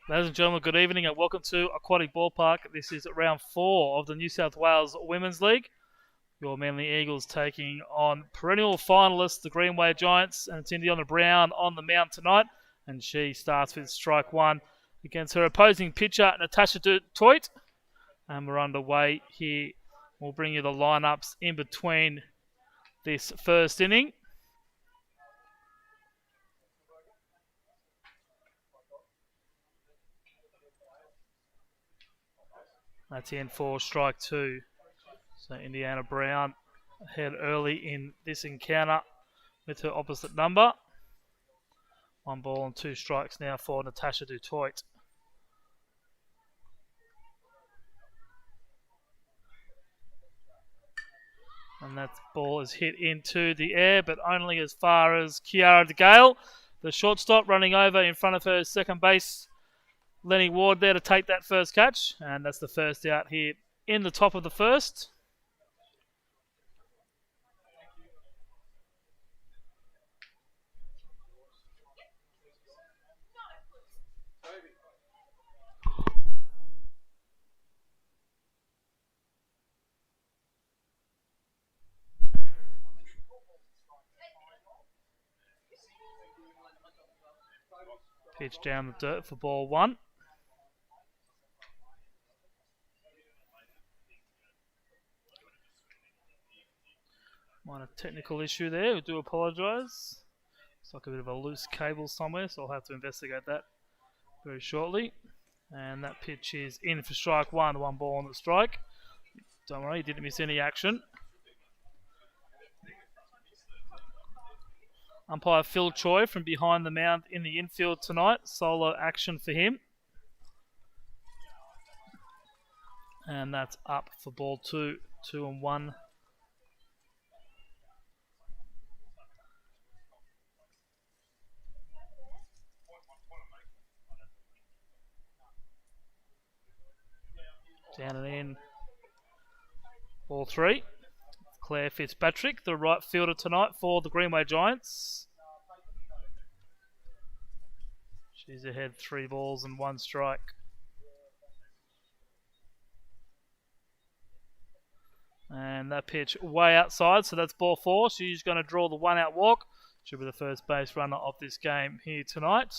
Ladies and gentlemen, good evening and welcome to Aquatic Ballpark. This is round 4 of the New South Wales Women's League. Your Manly Eagles taking on perennial finalists, the Greenway Giants, and it's Indiana Brown on the mound tonight. And she starts with strike one against her opposing pitcher, Natasha Toit. And we're underway here. We'll bring you the lineups in between this first inning. That's in for strike two. So Indiana Brown ahead early in this encounter with her opposite number. 1 ball and 2 strikes now for Natasha Dutoit. And that ball is hit into the air, but only as far as Kiara DeGale, the shortstop, running over in front of her second base. Lenny Ward there to take that first catch, and that's the first out here in the top of the first. Pitch down the dirt for ball one. Minor technical issue there. We do apologise. Looks like a bit of a loose cable somewhere, so I'll have to investigate that very shortly. And that pitch is in for strike one. 1 ball on the strike. Don't worry, you didn't miss any action. Umpire Phil Choi from behind the mound in the infield tonight. Solo action for him. And that's up for ball 2. 2-1. Down and in. Ball 3. Claire Fitzpatrick, the right fielder tonight for the Greenway Giants. She's ahead 3 balls and 1 strike. And that pitch way outside, so that's ball 4. She's going to draw the 1-out walk. She'll be the first base runner of this game here tonight.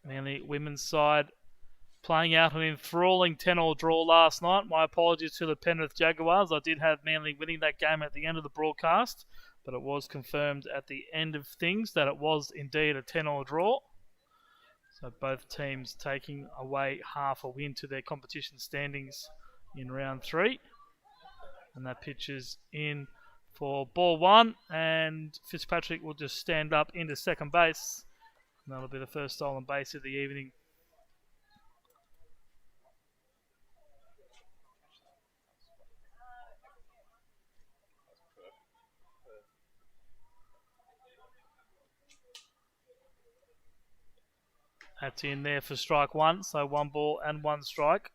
Manly women's side playing out an enthralling 10-all draw last night. My apologies to the Penrith Jaguars. I did have Manly winning that game at the end of the broadcast, but it was confirmed at the end of things that it was indeed a 10-all draw. So both teams taking away half a win to their competition standings in round 3. And that pitch is in for ball 1, and Fitzpatrick will just stand up into second base. And that'll be the first stolen base of the evening. That's in there for strike 1, so 1 ball and 1 strike.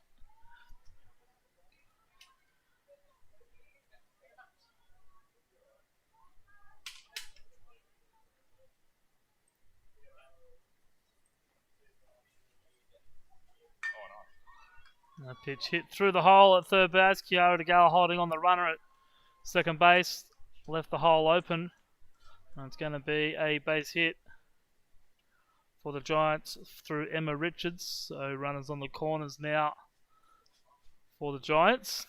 That pitch hit through the hole at third base. Kiara DeGale holding on the runner at second base. Left the hole open. And it's going to be a base hit for the Giants through Emma Richards. So runners on the corners now for the Giants.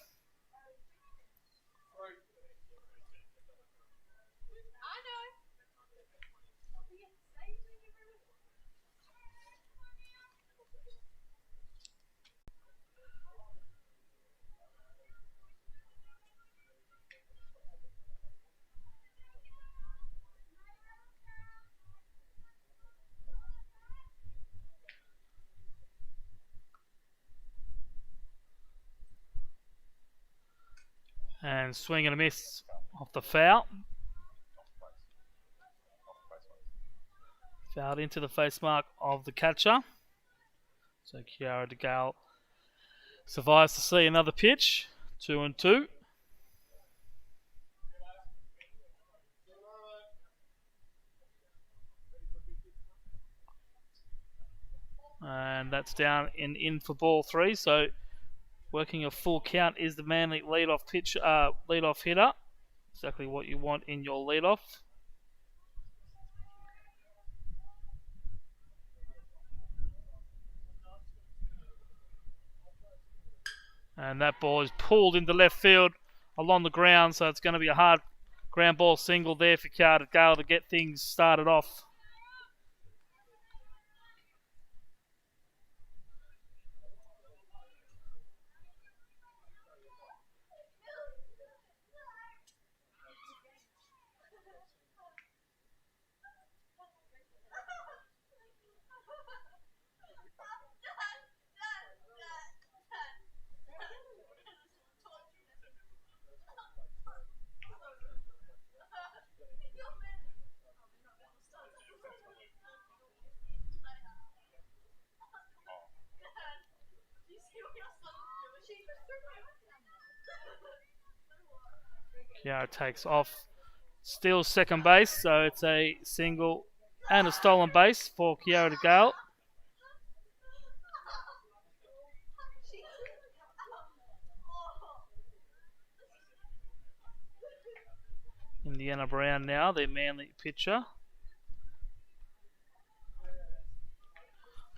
And swing and a miss off the foul. Fouled into the face mark of the catcher. So Kiara DeGale survives to see another pitch. 2-2. that's down and in for ball 3. So working a full count is the Manly leadoff hitter. Exactly what you want in your leadoff. And that ball is pulled into left field along the ground, so it's going to be a hard ground ball single there for Kiara Gale to get things started off. Kiara takes off, steals second base, so it's a single and a stolen base for Kiara Gale. Indiana Brown now, the Manly pitcher.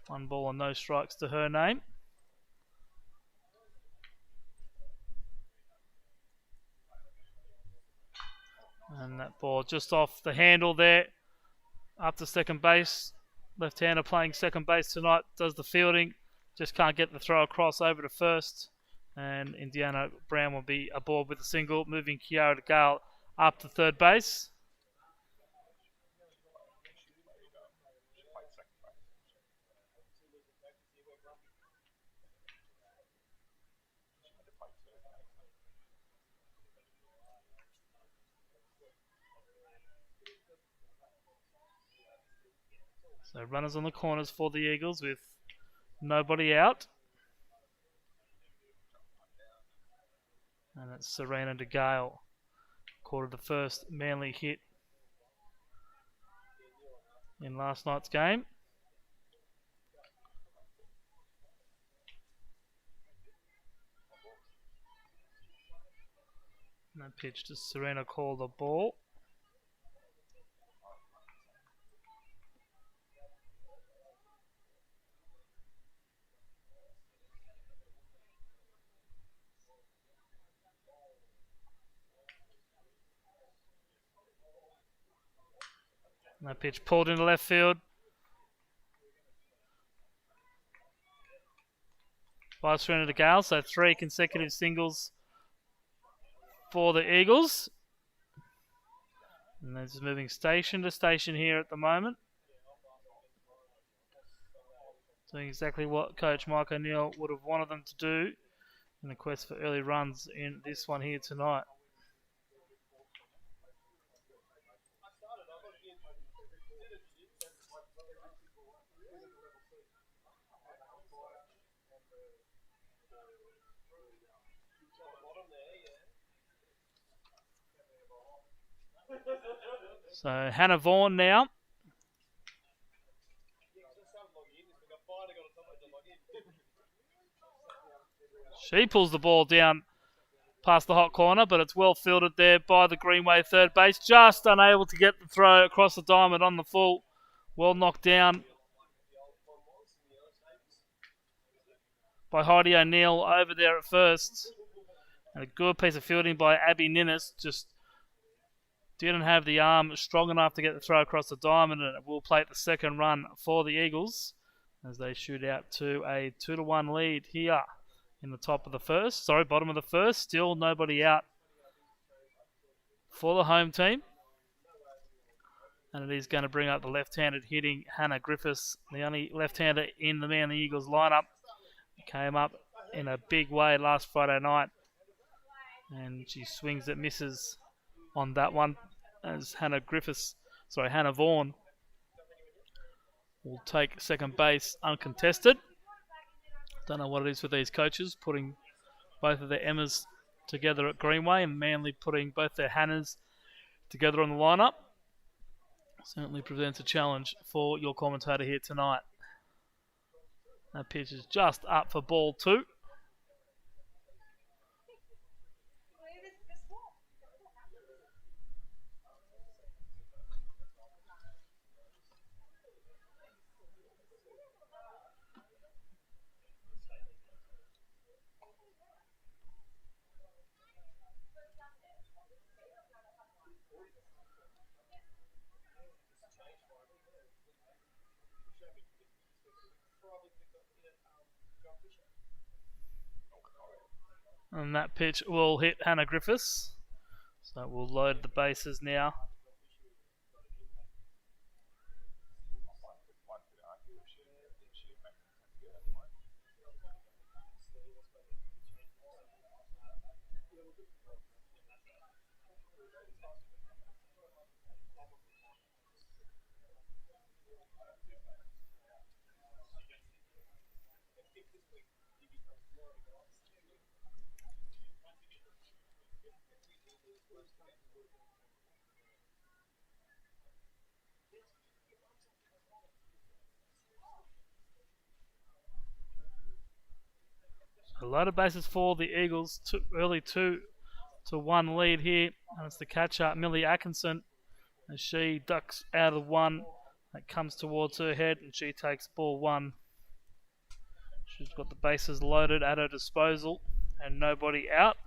1 ball and no strikes to her name. And that ball just off the handle there, up to second base. Left-hander playing second base tonight, does the fielding, just can't get the throw across over to first. And Indiana Brown will be aboard with a single, moving Kiara Gale up to third base. So runners on the corners for the Eagles with nobody out. And it's Serena de Gale. Recorded the first Manly hit in last night's game. And that pitch to Serena called the ball. And that pitch pulled into left field by Serena de Gale. So 3 consecutive singles for the Eagles. And they're just moving station to station here at the moment. Doing exactly what Coach Mike O'Neill would have wanted them to do in the quest for early runs in this one here tonight. So Hannah Vaughan now. She pulls the ball down past the hot corner, but it's well fielded there by the Greenway third base. Just unable to get the throw across the diamond on the full. Well knocked down by Heidi O'Neill over there at first. And a good piece of fielding by Abby Ninnis. Just didn't have the arm strong enough to get the throw across the diamond, and it will plate the second run for the Eagles as they shoot out to a 2-1 lead here in the bottom of the first. Still nobody out for the home team. And it is going to bring up the left-handed hitting Hannah Griffiths, the only left-hander in the Manly Eagles lineup. Came up in a big way last Friday night, and she swings and misses on that one as Hannah Vaughan will take second base uncontested. Don't know what it is with these coaches putting both of their Emmas together at Greenway and Manly putting both their Hannahs together on the lineup. Certainly presents a challenge for your commentator here tonight. That pitch is just up for ball 2. And that pitch will hit Hannah Griffiths. So we'll load the bases now. A lot of bases for the Eagles. Early 2-1 lead here. And it's the catcher, Millie Atkinson, as she ducks out of one that comes towards her head, and she takes ball 1. She's got the bases loaded at her disposal and nobody out.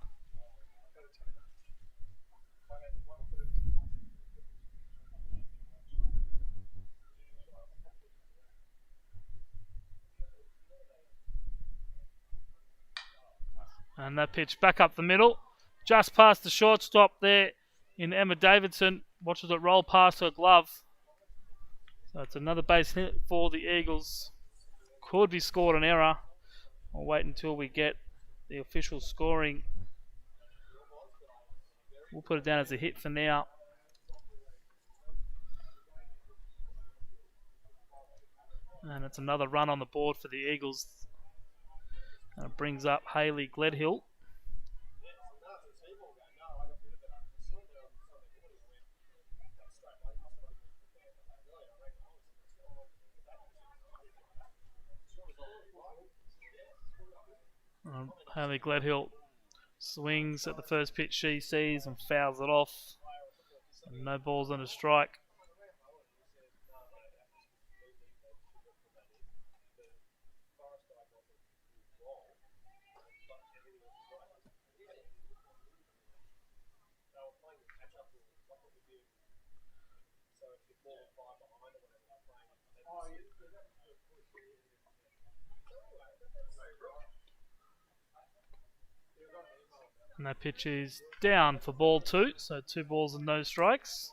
And that pitch back up the middle, just past the shortstop there in Emma Davidson. Watches it roll past her glove. So it's another base hit for the Eagles. Could be scored an error. I'll wait until we get the official scoring. We'll put it down as a hit for now. And it's another run on the board for the Eagles. And it brings up Hayley Gledhill. Hayley Gledhill swings at the first pitch she sees and fouls it off. And no balls and a strike. And that pitch is down for ball 2, so 2 balls and no strikes.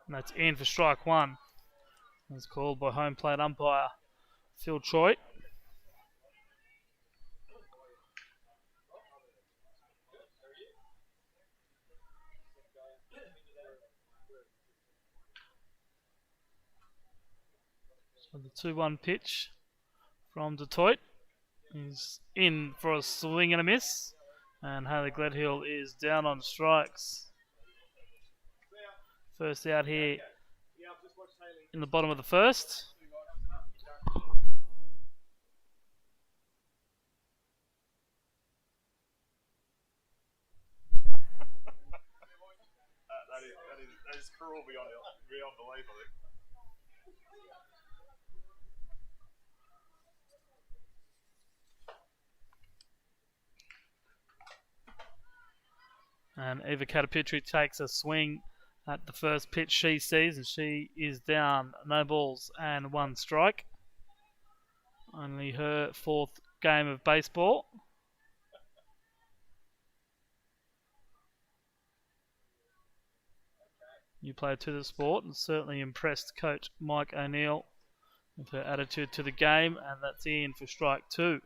And that's in for strike 1. It's called by home plate umpire Phil Troy. So the 2-1 pitch from Detroit is in for a swing and a miss. And Hayley Gledhill is down on strikes. First out here in the bottom of the first. That is cruel beyond belief, I think. And Eva Katapitri takes a swing at the first pitch she sees, and she is down. No balls and 1 strike. Only her 4th game of baseball. New player to the sport, and certainly impressed coach Mike O'Neill with her attitude to the game, and that's in for strike 2.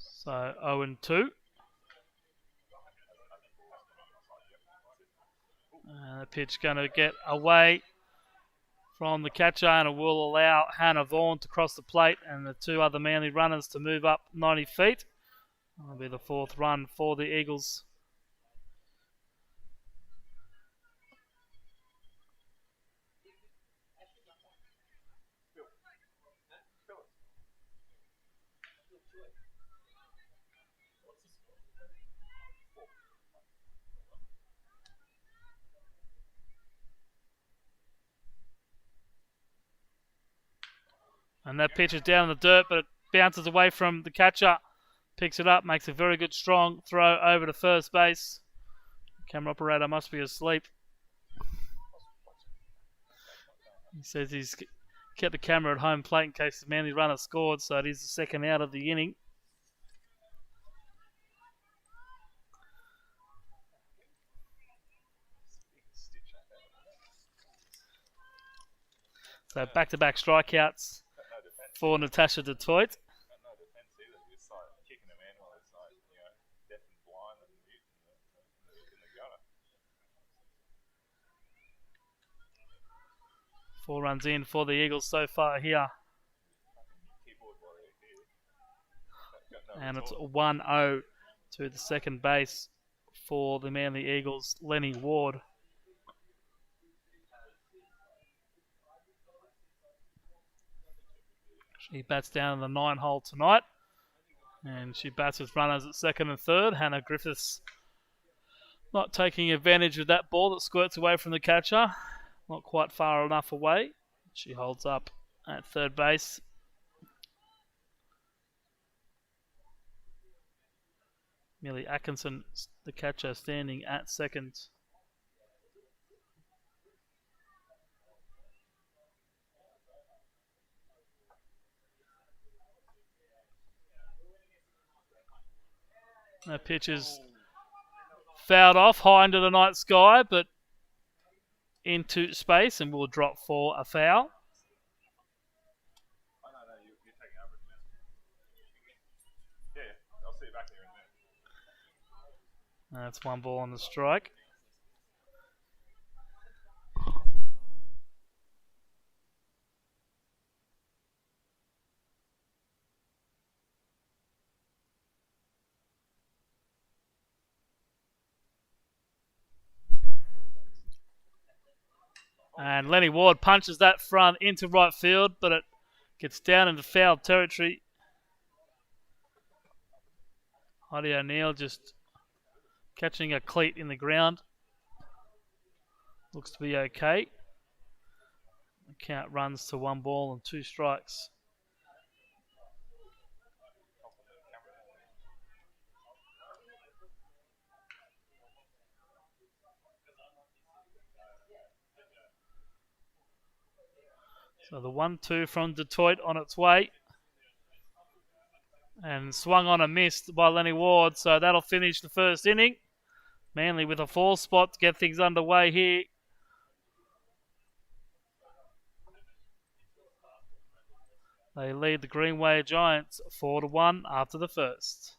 So 0-2. The pitch going to get away from the catcher, and it will allow Hannah Vaughan to cross the plate and the two other Manly runners to move up 90 feet. That'll be the fourth run for the Eagles. And that pitch is down in the dirt, but it bounces away from the catcher. Picks it up, makes a very good strong throw over to first base. Camera operator must be asleep. He says he's kept the camera at home plate in case the Manly runner scored, so it is the second out of the inning. So back-to-back strikeouts for Natasha Detroit. Four runs in for the Eagles so far here. And it's 1-0 to the second base for the Manly Eagles, Lenny Ward. She bats down in the 9-hole tonight. And she bats with runners at second and third. Hannah Griffiths not taking advantage of that ball that squirts away from the catcher. Not quite far enough away. She holds up at third base. Millie Atkinson, the catcher, standing at second. That pitch is fouled off high into the night sky, but into space and will drop for a foul. That's one ball on the strike. And Lenny Ward punches that front into right field, but it gets down into foul territory. Heidi O'Neill just catching a cleat in the ground. Looks to be okay. The count runs to 1 ball and 2 strikes. So the 1-2 from Detroit on its way. And swung on and missed by Lenny Ward. So that'll finish the first inning. Manly with a 4 spot to get things underway here. They lead the Greenway Giants 4-1 after the first.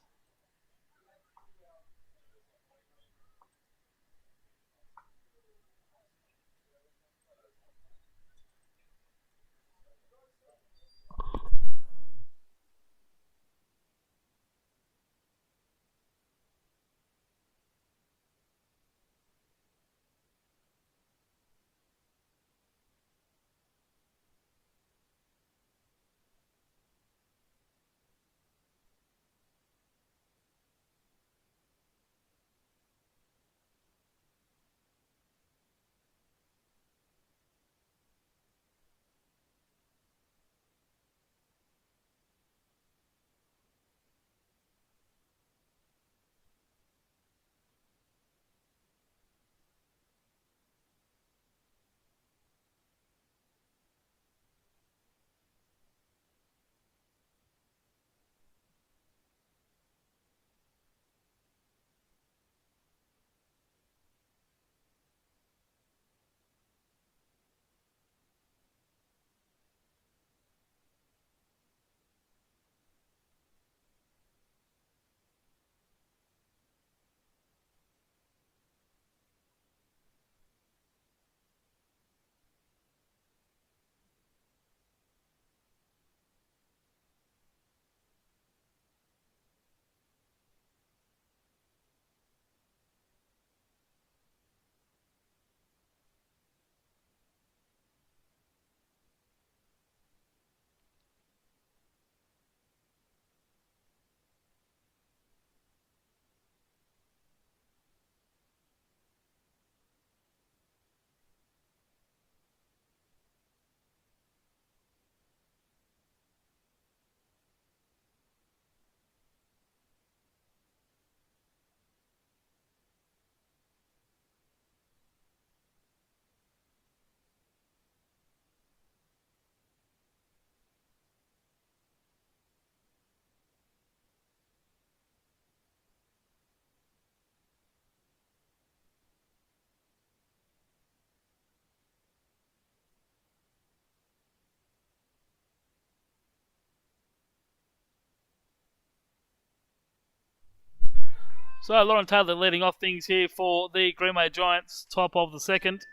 So Lauren Taylor leading off things here for the Greenway Giants, top of the second.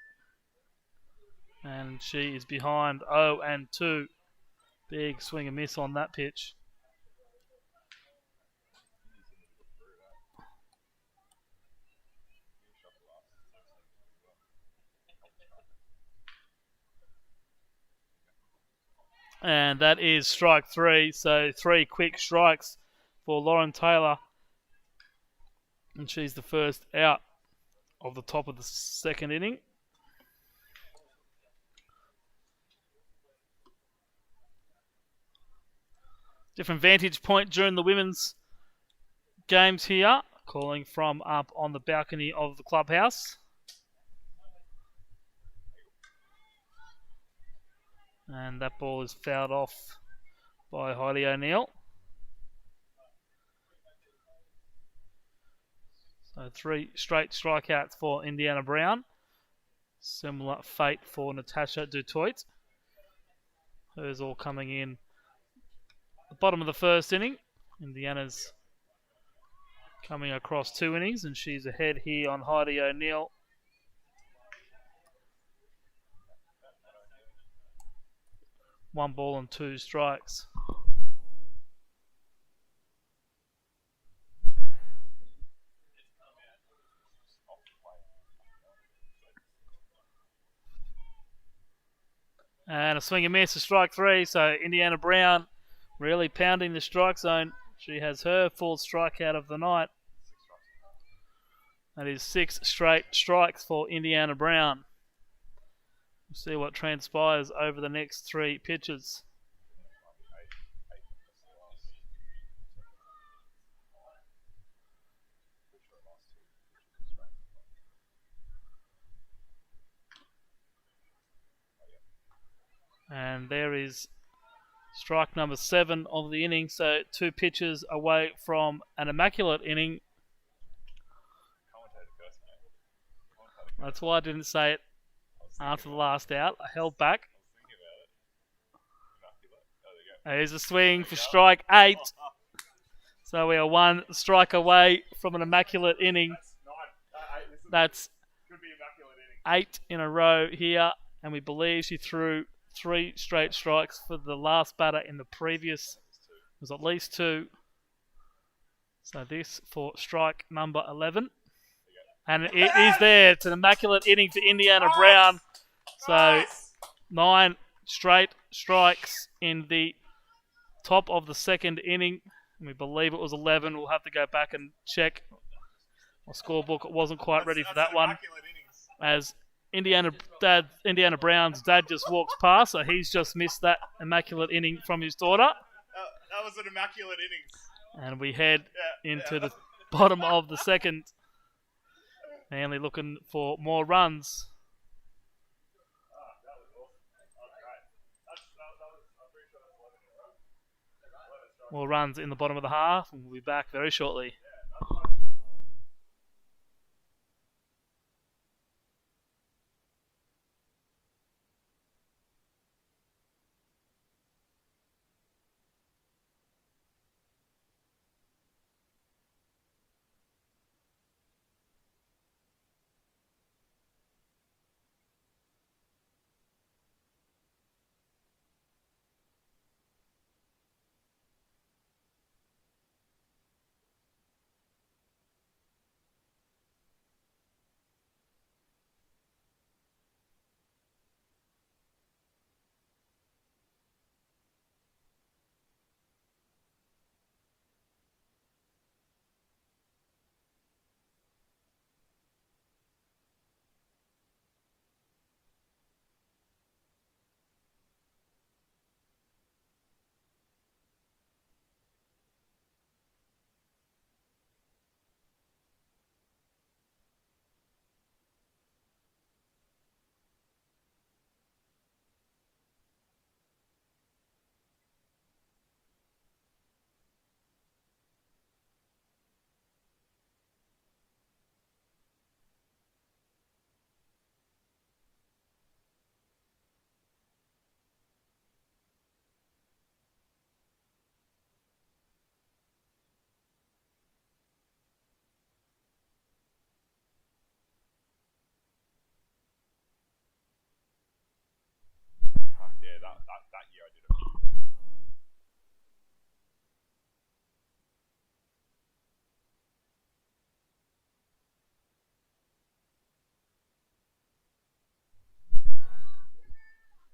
And she is behind 0-2. Big swing and miss on that pitch. And that is strike 3. So 3 quick strikes for Lauren Taylor. And she's the first out of the top of the second inning. Different vantage point during the women's games here. Calling from up on the balcony of the clubhouse. And that ball is fouled off by Heidi O'Neill. So 3 straight strikeouts for Indiana Brown. Similar fate for Natasha Dutoit. Hers all coming in the bottom of the first inning. Indiana's coming across 2 innings, and she's ahead here on Heidi O'Neill. One ball and 2 strikes. And a swing and miss, a strike 3. So Indiana Brown really pounding the strike zone. She has her 4th strikeout of the night. That is 6 straight strikes for Indiana Brown. We'll see what transpires over the next 3 pitches. And there is strike number 7 of the inning. So 2 pitches away from an immaculate inning. That's why I didn't say it after the last out. I held back. There's a swing for strike 8. So we are 1 strike away from an immaculate inning. That's 8 in a row here. And we believe she threw 3 straight strikes for the last batter in the previous. It was at least 2. So this for strike number 11. And it is there. It's an immaculate inning for Indiana Brown. So 9 straight strikes in the top of the second inning. And we believe it was 11. We'll have to go back and check. My scorebook wasn't quite ready for that one. As Indiana Brown's dad just walks past, so he's just missed that immaculate inning from his daughter. That was an immaculate innings. And we head into the bottom of the second. Manly looking for more runs. More runs in the bottom of the half, and we'll be back very shortly.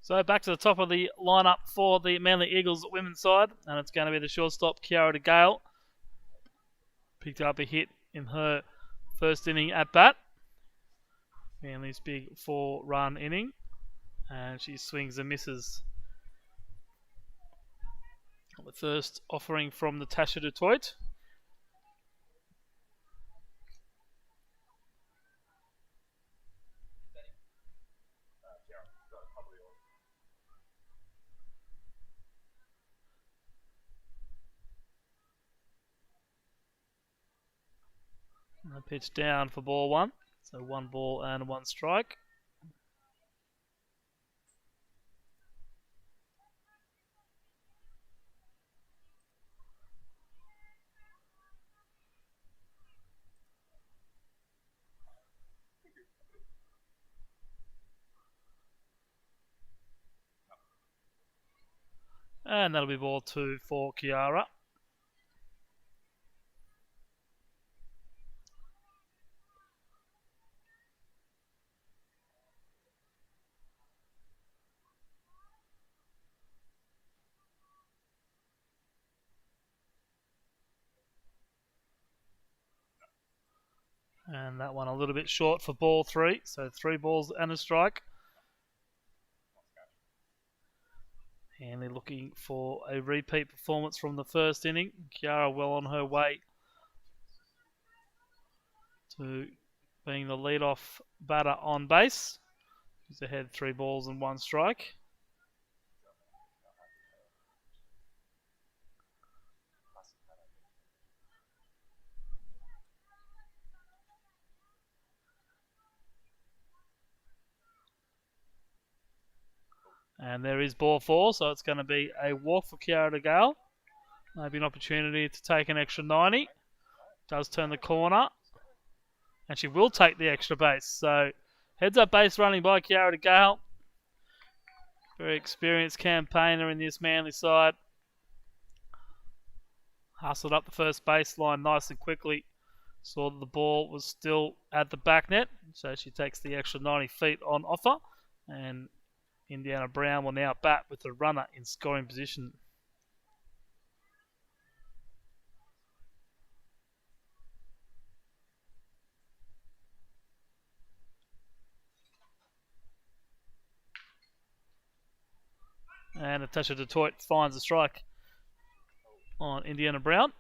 So back to the top of the lineup for the Manly Eagles women's side, and it's going to be the shortstop Kiara De Gale. Picked up a hit in her first inning at bat. Manly's big 4-run inning, and she swings and misses. The first offering from Natasha Dutoit. And a pitch down for ball 1. So 1 ball and 1 strike. And that'll be ball 2 for Kiara. And that one a little bit short for ball 3. So 3 balls and a strike. Hanley looking for a repeat performance from the first inning. Kiara well on her way to being the lead-off batter on base. She's ahead 3 balls and 1 strike. And there is ball 4, so it's going to be a walk for Kiara De Gale. Maybe an opportunity to take an extra 90. Does turn the corner. And she will take the extra base. So heads up base running by Kiara De Gale. Very experienced campaigner in this Manly side. Hustled up the first baseline nice and quickly. Saw that the ball was still at the back net. So she takes the extra 90 feet on offer. And Indiana Brown will now bat with the runner in scoring position. And Natasha Dutoit finds a strike on Indiana Brown.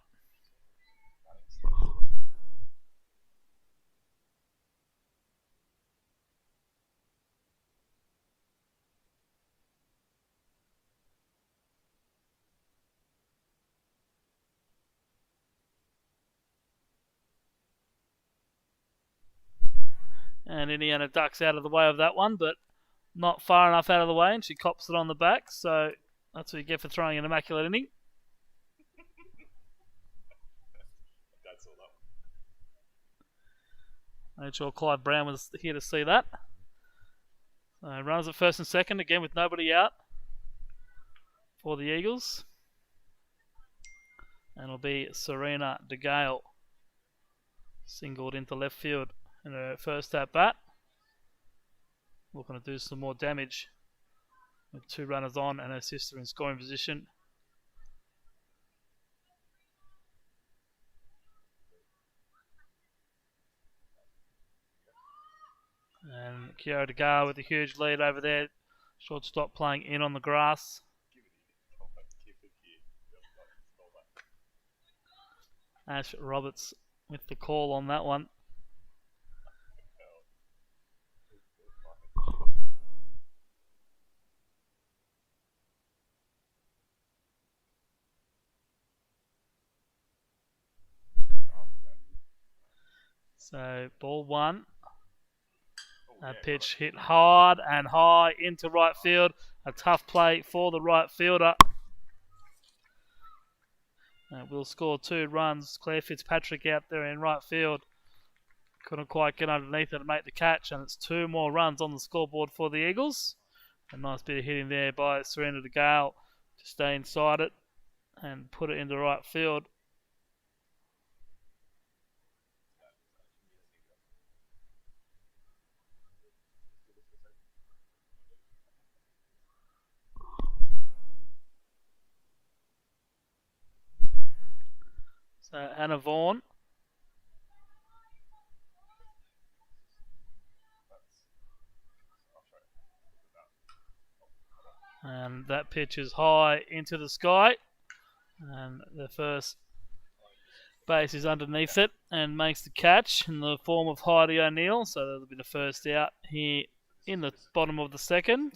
And Indiana ducks out of the way of that one, but not far enough out of the way, and she cops it on the back. So that's what you get for throwing an immaculate inning. That's all that. Made sure Clive Brown was here to see that. Runners at first and second, again with nobody out for the Eagles. And it'll be Serena De Gale singled into left field in her first at bat. Looking to do some more damage with 2 runners on and her sister in scoring position. And Kiara De Gale with a huge lead over there. Shortstop playing in on the grass. Ash Roberts with the call on that one. So ball 1. That pitch hit hard and high into right field. A tough play for the right fielder. Will score 2 runs. Claire Fitzpatrick out there in right field. Couldn't quite get underneath it to make the catch, and it's 2 more runs on the scoreboard for the Eagles. A nice bit of hitting there by Serena De Gale to stay inside it and put it into right field. So Hannah Vaughan. And that pitch is high into the sky. And the first base is underneath it and makes the catch in the form of Heidi O'Neill. So that'll be the first out here in the bottom of the second.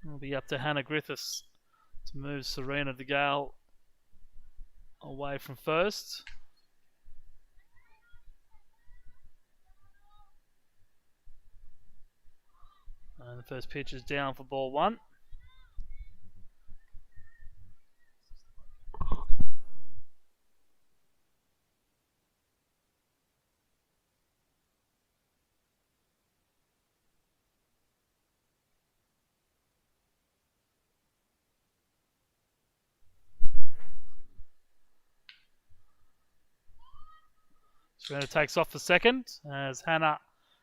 It'll be up to Hannah Griffiths to move Serena De Gale away from first. And the first pitch is down for ball one. Serena takes off for second as Hannah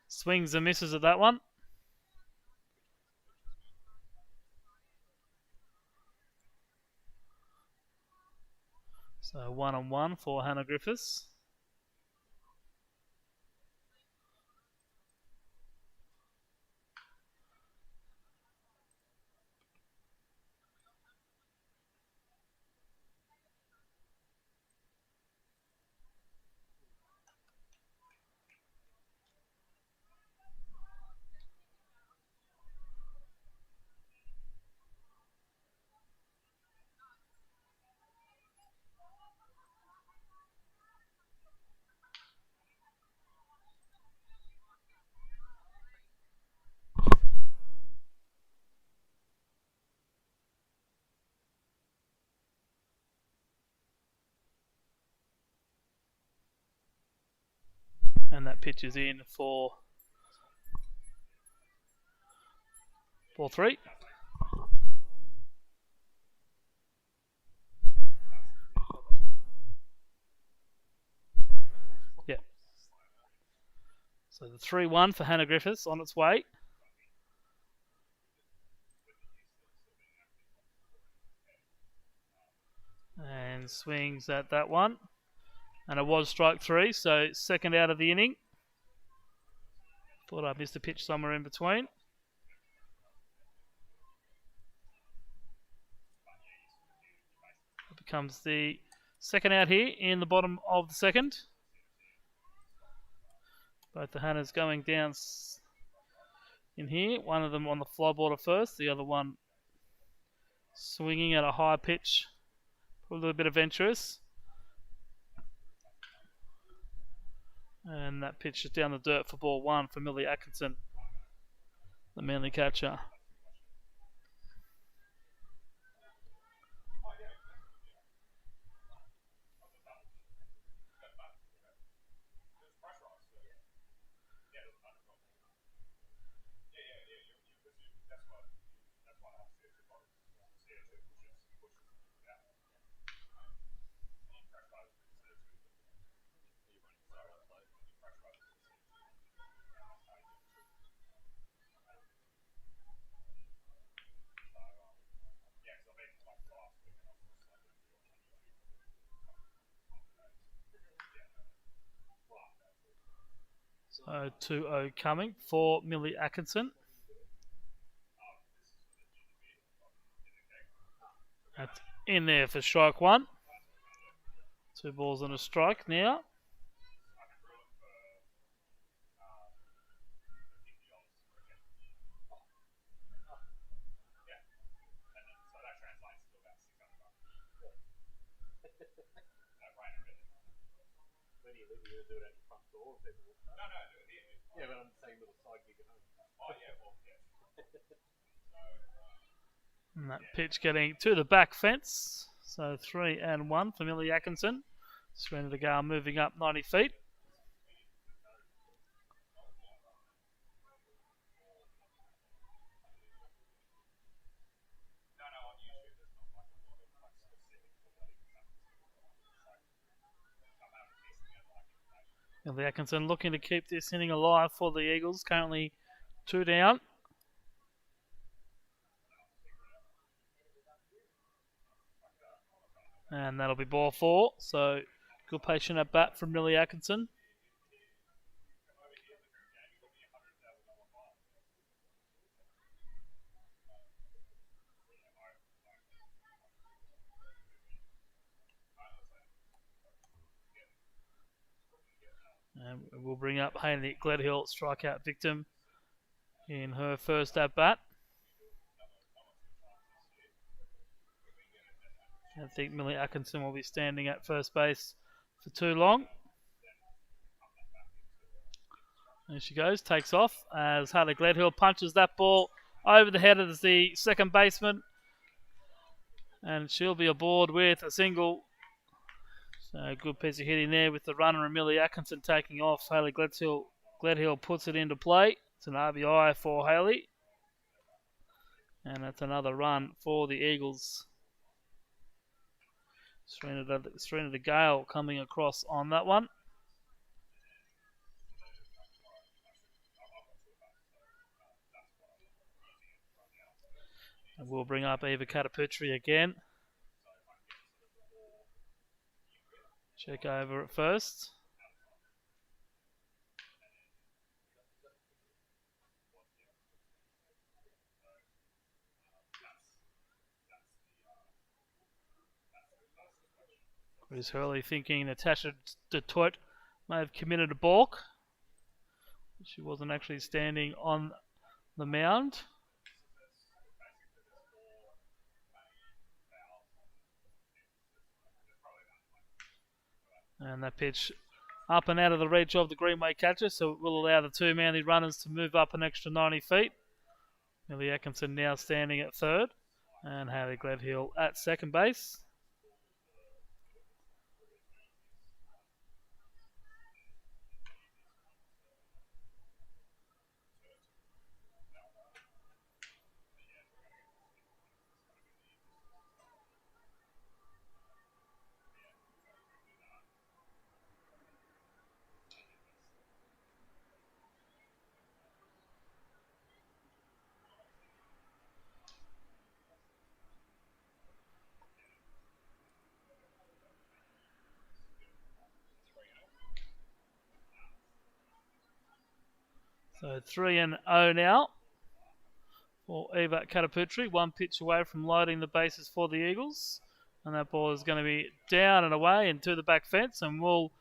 swings and misses at that one. So 1-1 for Hannah Griffiths. And that pitch is in for ball three. Yeah. So the 3-1 for Hannah Griffiths on its way. And swings at that one. And it was strike three, so second out of the inning. Thought I missed a pitch somewhere in between. It becomes the second out here in the bottom of the second. Both the Hannahs going down in here. One of them on the fly border first, the other one swinging at a high pitch. A little bit adventurous. And that pitch is down the dirt for ball one for Millie Atkinson, the Manly catcher. So 2-0 coming for Millie Atkinson. That's in there for strike one. 2 balls and a strike now. And that pitch getting to the back fence. So 3-1 for Millie Atkinson. Serena De Gale moving up 90 feet. Millie Atkinson looking to keep this inning alive for the Eagles. Currently 2 down. And that'll be ball 4. So good patient at bat from Millie Atkinson. And we'll bring up Hayley Gledhill, strikeout victim in her first at bat. I think Millie Atkinson will be standing at first base for too long. There she goes, takes off as Hayley Gledhill punches that ball over the head of the second baseman. And she'll be aboard with a single. So a good piece of hitting there with the runner and Millie Atkinson taking off. Hayley Gledhill puts it into play. It's an RBI for Hayley. And that's another run for the Eagles. Serena Gale coming across on that one. And we'll bring up Eva Kataputri again. Check over at first. Chris Hurley thinking Natasha Detroit may have committed a balk. She wasn't actually standing on the mound. And that pitch up and out of the reach of the Greenway catcher, so it will allow the two Manly runners to move up an extra 90 feet. Millie Atkinson now standing at third, and Hayley Gledhill at second base. So 3-0 now for Eva Kataputri. One pitch away from loading the bases for the Eagles. And that ball is going to be down and away into the back fence. And will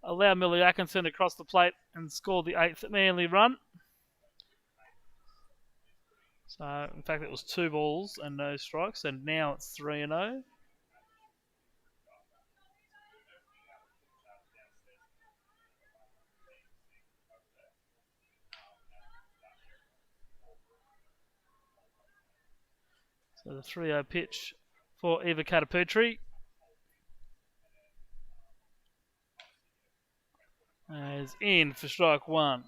allow Millie Atkinson to cross the plate and score the 8th Manly run. So, in fact, it was 2 balls and no strikes. And now it's 3-0. So the 3-0 pitch for Eva Kataputri. Is in for strike 1.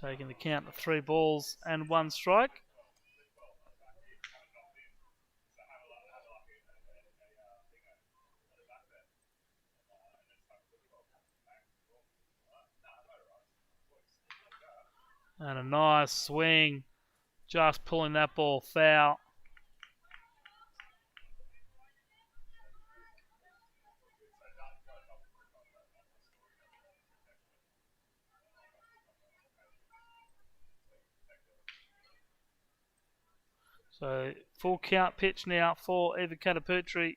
Taking the count of 3 balls and 1 strike. And a nice swing. Just pulling that ball foul. So full count pitch now for Eva Kataputri.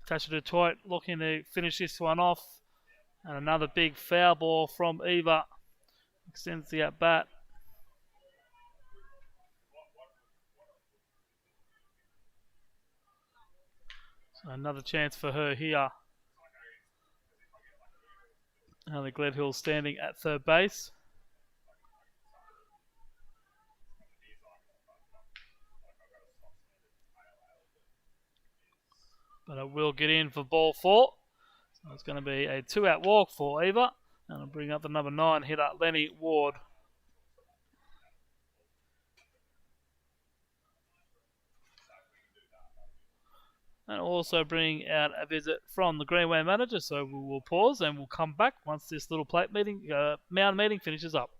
Natasha Detroit looking to finish this one off. And another big foul ball from Eva. Extends the at bat. So another chance for her here. Hayley Gledhill standing at third base. But it will get in for ball 4. So it's going to be a 2-out walk for Eva. And I'll bring up the number 9 hitter, Lenny Ward. and also bring out a visit from the Greenway manager. So we will pause and we'll come back once this little plate meeting, mound meeting finishes up.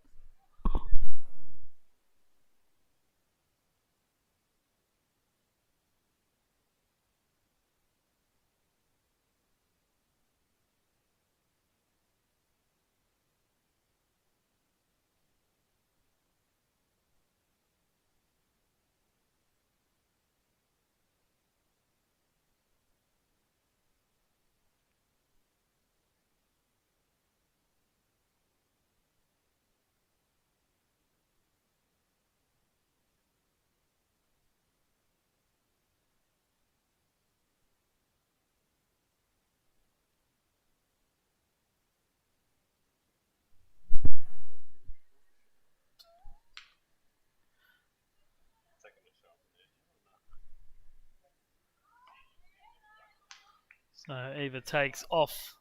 So Eva takes off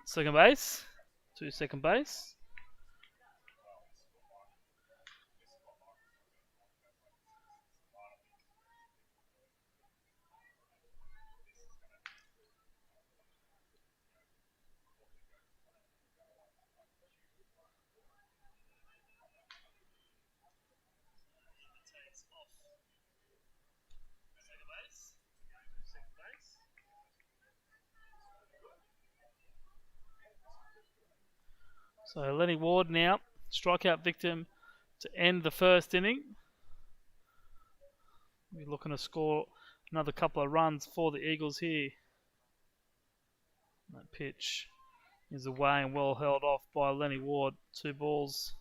second base to second base. So Lenny Ward now, strikeout victim to end the first inning. We're looking to score another couple of runs for the Eagles here. That pitch is away and well held off by Lenny Ward. 2 balls.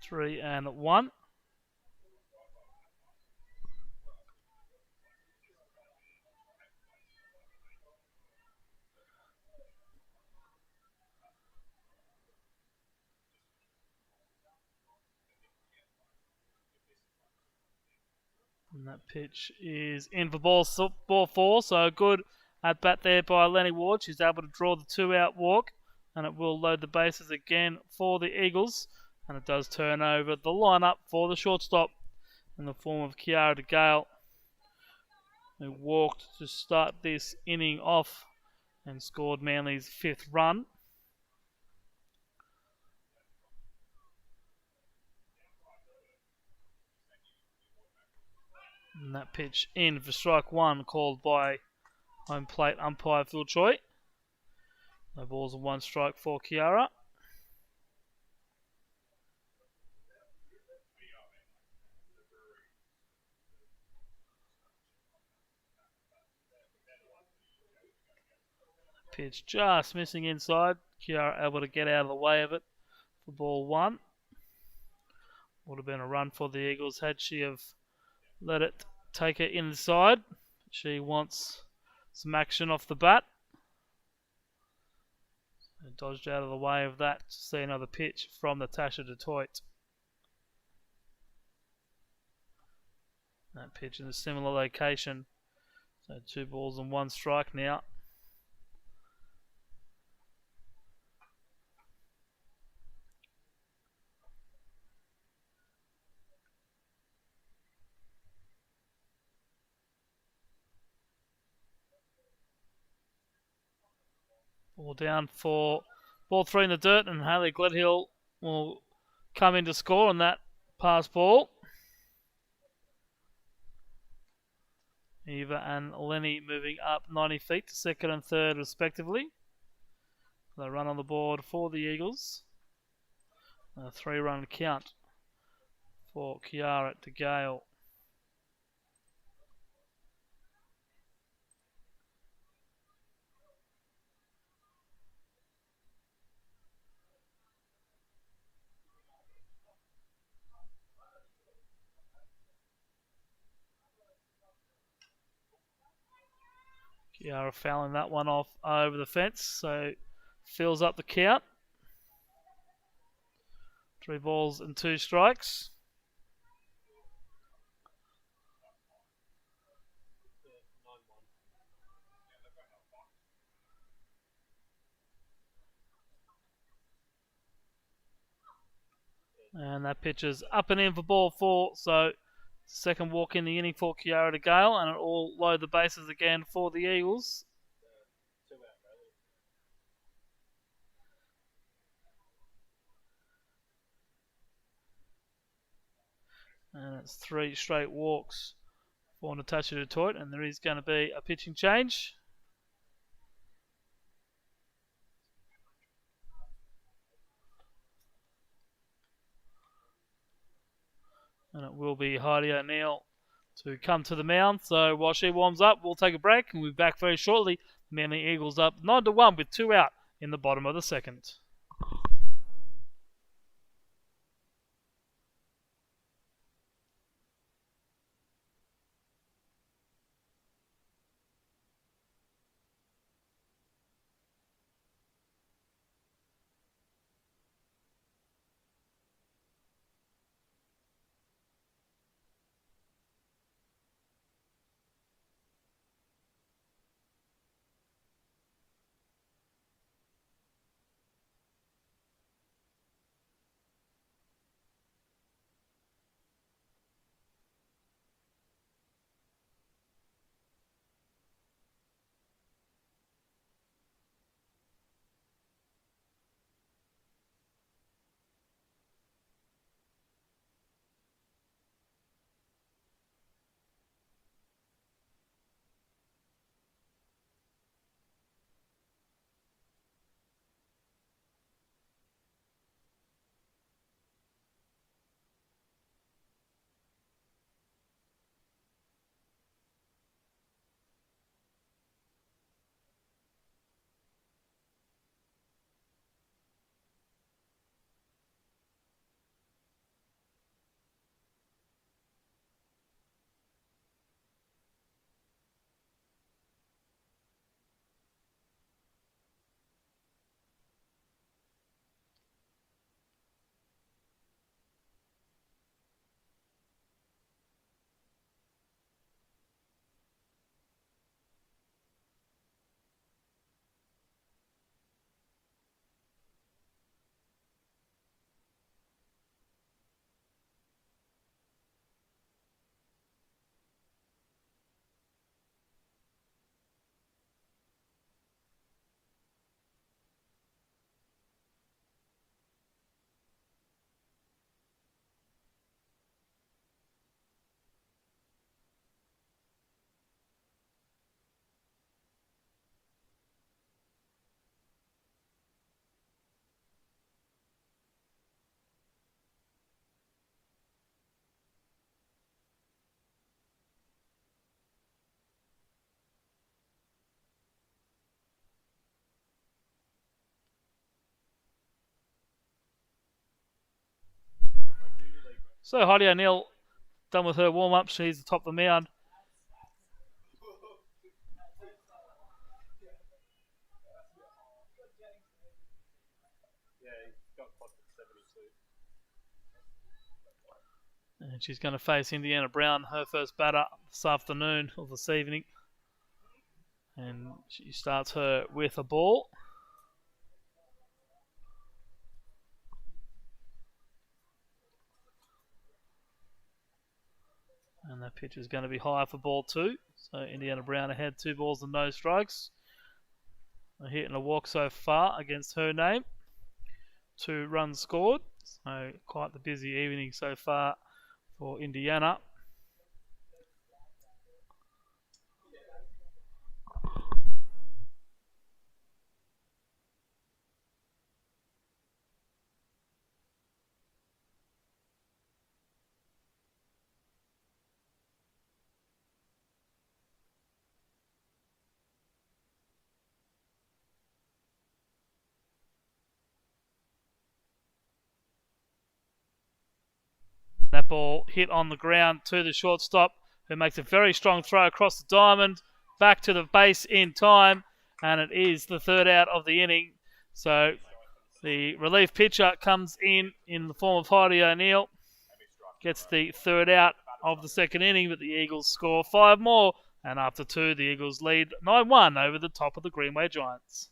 Three and one. And that pitch is in for ball 4. So good at bat there by Lenny Ward. She's able to draw the 2-out walk, and it will load the bases again for the Eagles. And it does turn over the lineup for the shortstop in the form of Kiara DeGale, who walked to start this inning off and scored Manly's 5th run. And that pitch in for strike 1, called by home plate umpire Phil Choi. No balls and 1 strike for Kiara. Pitch just missing inside. Kiara able to get out of the way of it for ball 1. Would have been a run for the Eagles had she have let it take her inside. She wants some action off the bat. And dodged out of the way of that to see another pitch from Natasha Detroit. That pitch in a similar location. So 2 balls and 1 strike now. Ball down for ball 3 in the dirt, and Haley Gledhill will come in to score on that pass ball. Eva and Lenny moving up 90 feet to second and third respectively. They run on the board for the Eagles. A 3-run count for Kiara DeGale. Kiara fouling that one off over the fence, so fills up the count. 3 balls and 2 strikes. And that pitch is up and in for ball 4. So second walk in the inning for Kiara to Gale, and it all load the bases again for the Eagles. And it's 3 straight walks for Natasha Detroit, and there is going to be a pitching change. And it will be Heidi O'Neill to come to the mound. So while she warms up, we'll take a break and we'll be back very shortly. Manly Eagles up 9-1 with 2 out in the bottom of the second. So Heidi O'Neill done with her warm-up. She's atop the mound. And she's going to face Indiana Brown, her first batter this afternoon or this evening. And she starts her with a ball. And that pitch is going to be high for ball 2. So Indiana Brown ahead, 2 balls and no strikes. A hit and a walk so far against her name. 2 runs scored. So quite the busy evening so far for Indiana. That ball hit on the ground to the shortstop, who makes a very strong throw across the diamond, back to the base in time, and it is the 3rd out of the inning. So The relief pitcher comes in the form of Heidi O'Neill. Gets the third out of the second inning, but the Eagles score 5 more. And after 2, the Eagles lead 9-1 over the top of the Greenway Giants.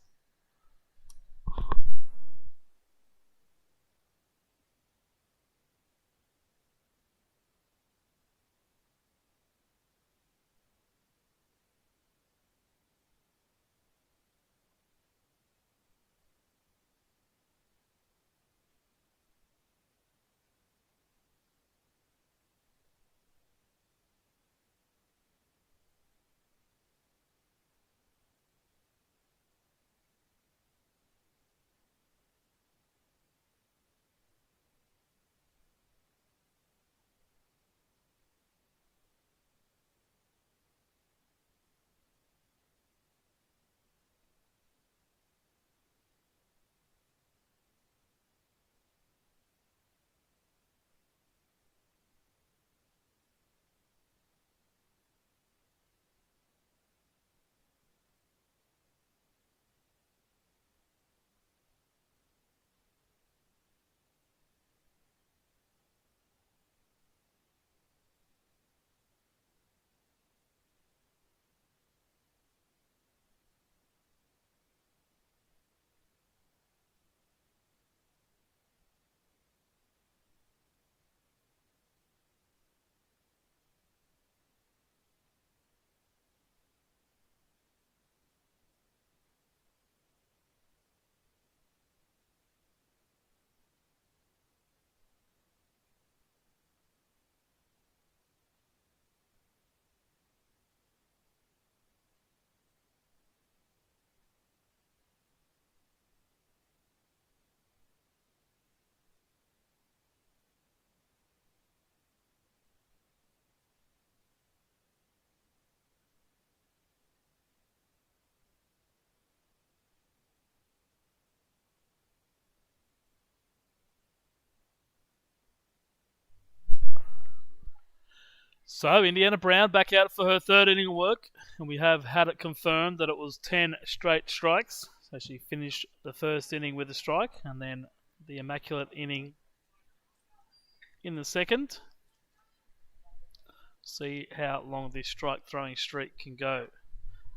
So, Indiana Brown back out for her third inning of work, and we have had it confirmed that it was 10 straight strikes. So she finished the first inning with a strike, and then the immaculate inning in the second. See how long this strike throwing streak can go.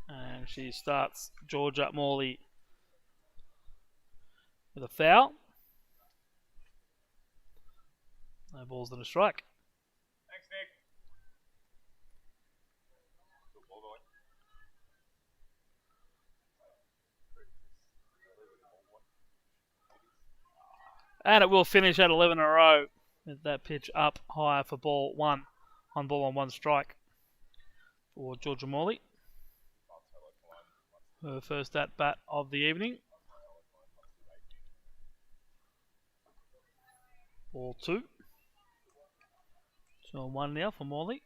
And she starts Georgia Morley with a foul. No balls and a strike. Thanks, Nick. And it will finish at 11 in a row with that pitch up higher for ball 1. On ball on 1 strike for Georgia Morley. Her first at bat of the evening. Ball 2. 2-1 now for Morley.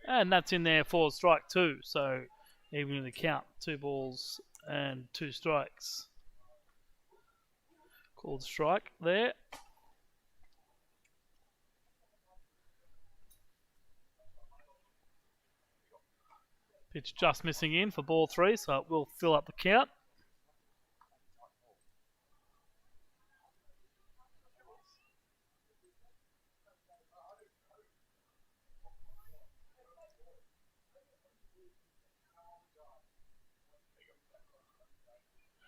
And that's in there for strike 2. So even in the count, 2 balls and 2 strikes. Called strike there. Pitch just missing in for ball 3, so it will fill up the count.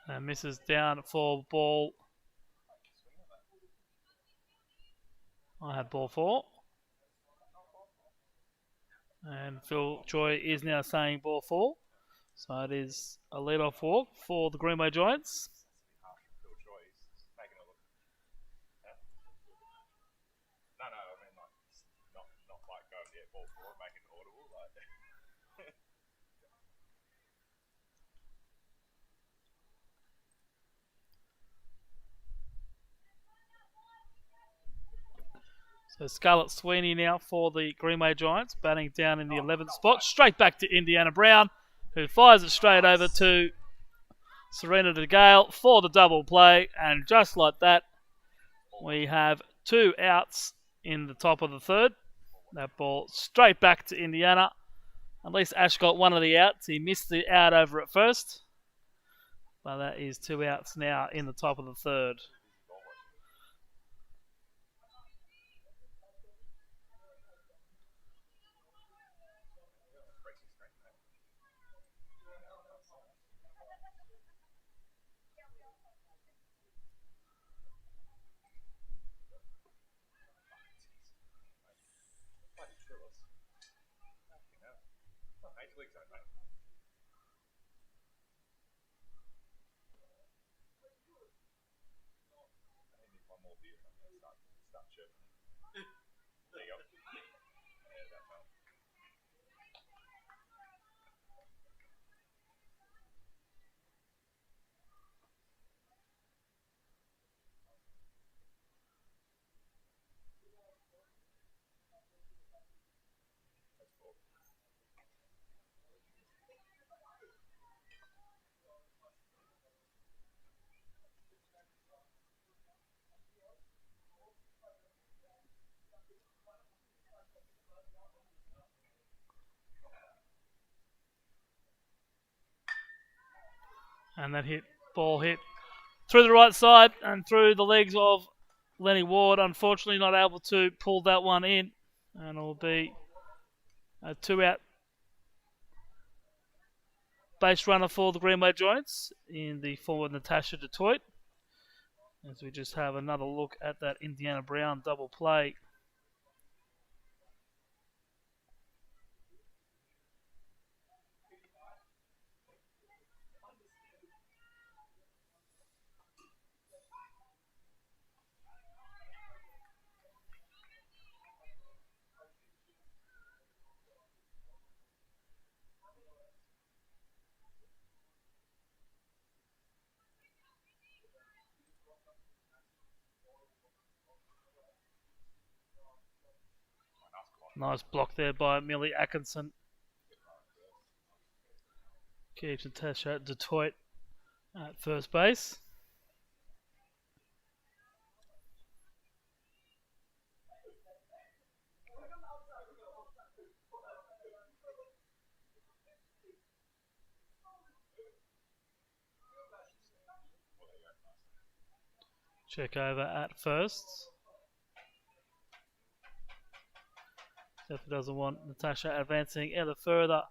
And misses down for ball. I had ball 4. And Phil Choi is now saying ball 4. So it is a lead-off walk for the Greenway Giants. No, I mean, like, not like going to get ball 4 and making it audible. Like. So Scarlett Sweeney now for the Greenway Giants, batting down in the 11th spot. Straight back to Indiana Brown, who fires it straight over to Serena DeGale for the double play. And just like that, we have 2 outs in the top of the third. That ball straight back to Indiana. At least Ash got one of the outs. He missed the out over at first. But that is 2 outs now in the top of the third. And that ball hit through the right side and through the legs of Lenny Ward. Unfortunately, not able to pull that one in. And it will be a 2 out base runner for the Greenway Giants in the forward Natasha Detroit. As we just have another look at that Indiana Brown double play. Nice block there by Millie Atkinson. Keeps Natasha Detroit at first base. Check over at first. Definitely doesn't want Natasha advancing any further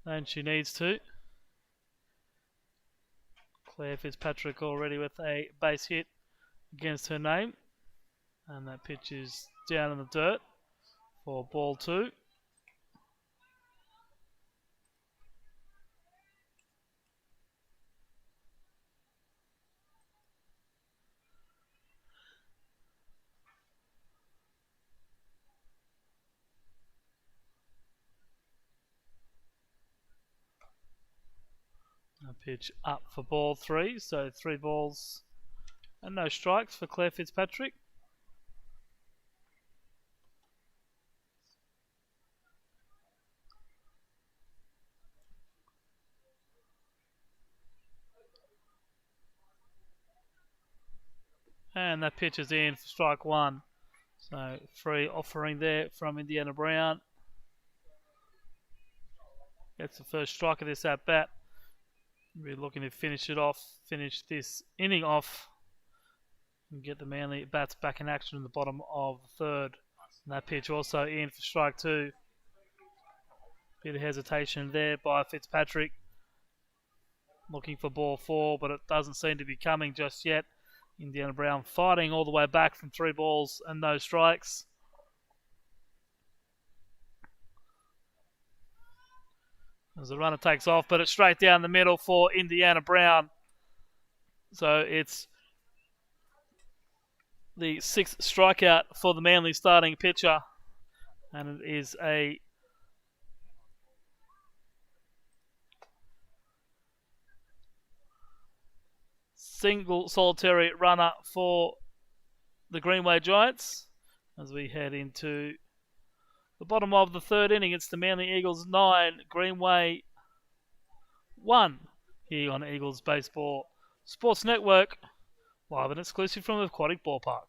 than she needs to. Claire Fitzpatrick already with a base hit against her name. And that pitch is down in the dirt for ball 2. A pitch up for ball 3, so 3 balls and no strikes for Claire Fitzpatrick. And that pitch is in for strike 1. So free offering there from Indiana Brown. Gets the first strike of this at bat. We're looking to finish this inning off, and get the Manly bats back in action in the bottom of the third. And that pitch also in for strike 2. Bit of hesitation there by Fitzpatrick. Looking for ball 4, but it doesn't seem to be coming just yet. Indiana Brown fighting all the way back from 3 balls and no strikes. As the runner takes off, but it's straight down the middle for Indiana Brown. So it's the 6th strikeout for the Manly starting pitcher. And it is a single solitary runner for the Greenway Giants. As we head into the bottom of the third inning, it's the Manly Eagles 9, Greenway 1 here on Eagles Baseball Sports Network, live and exclusive from the Aquatic Ballpark.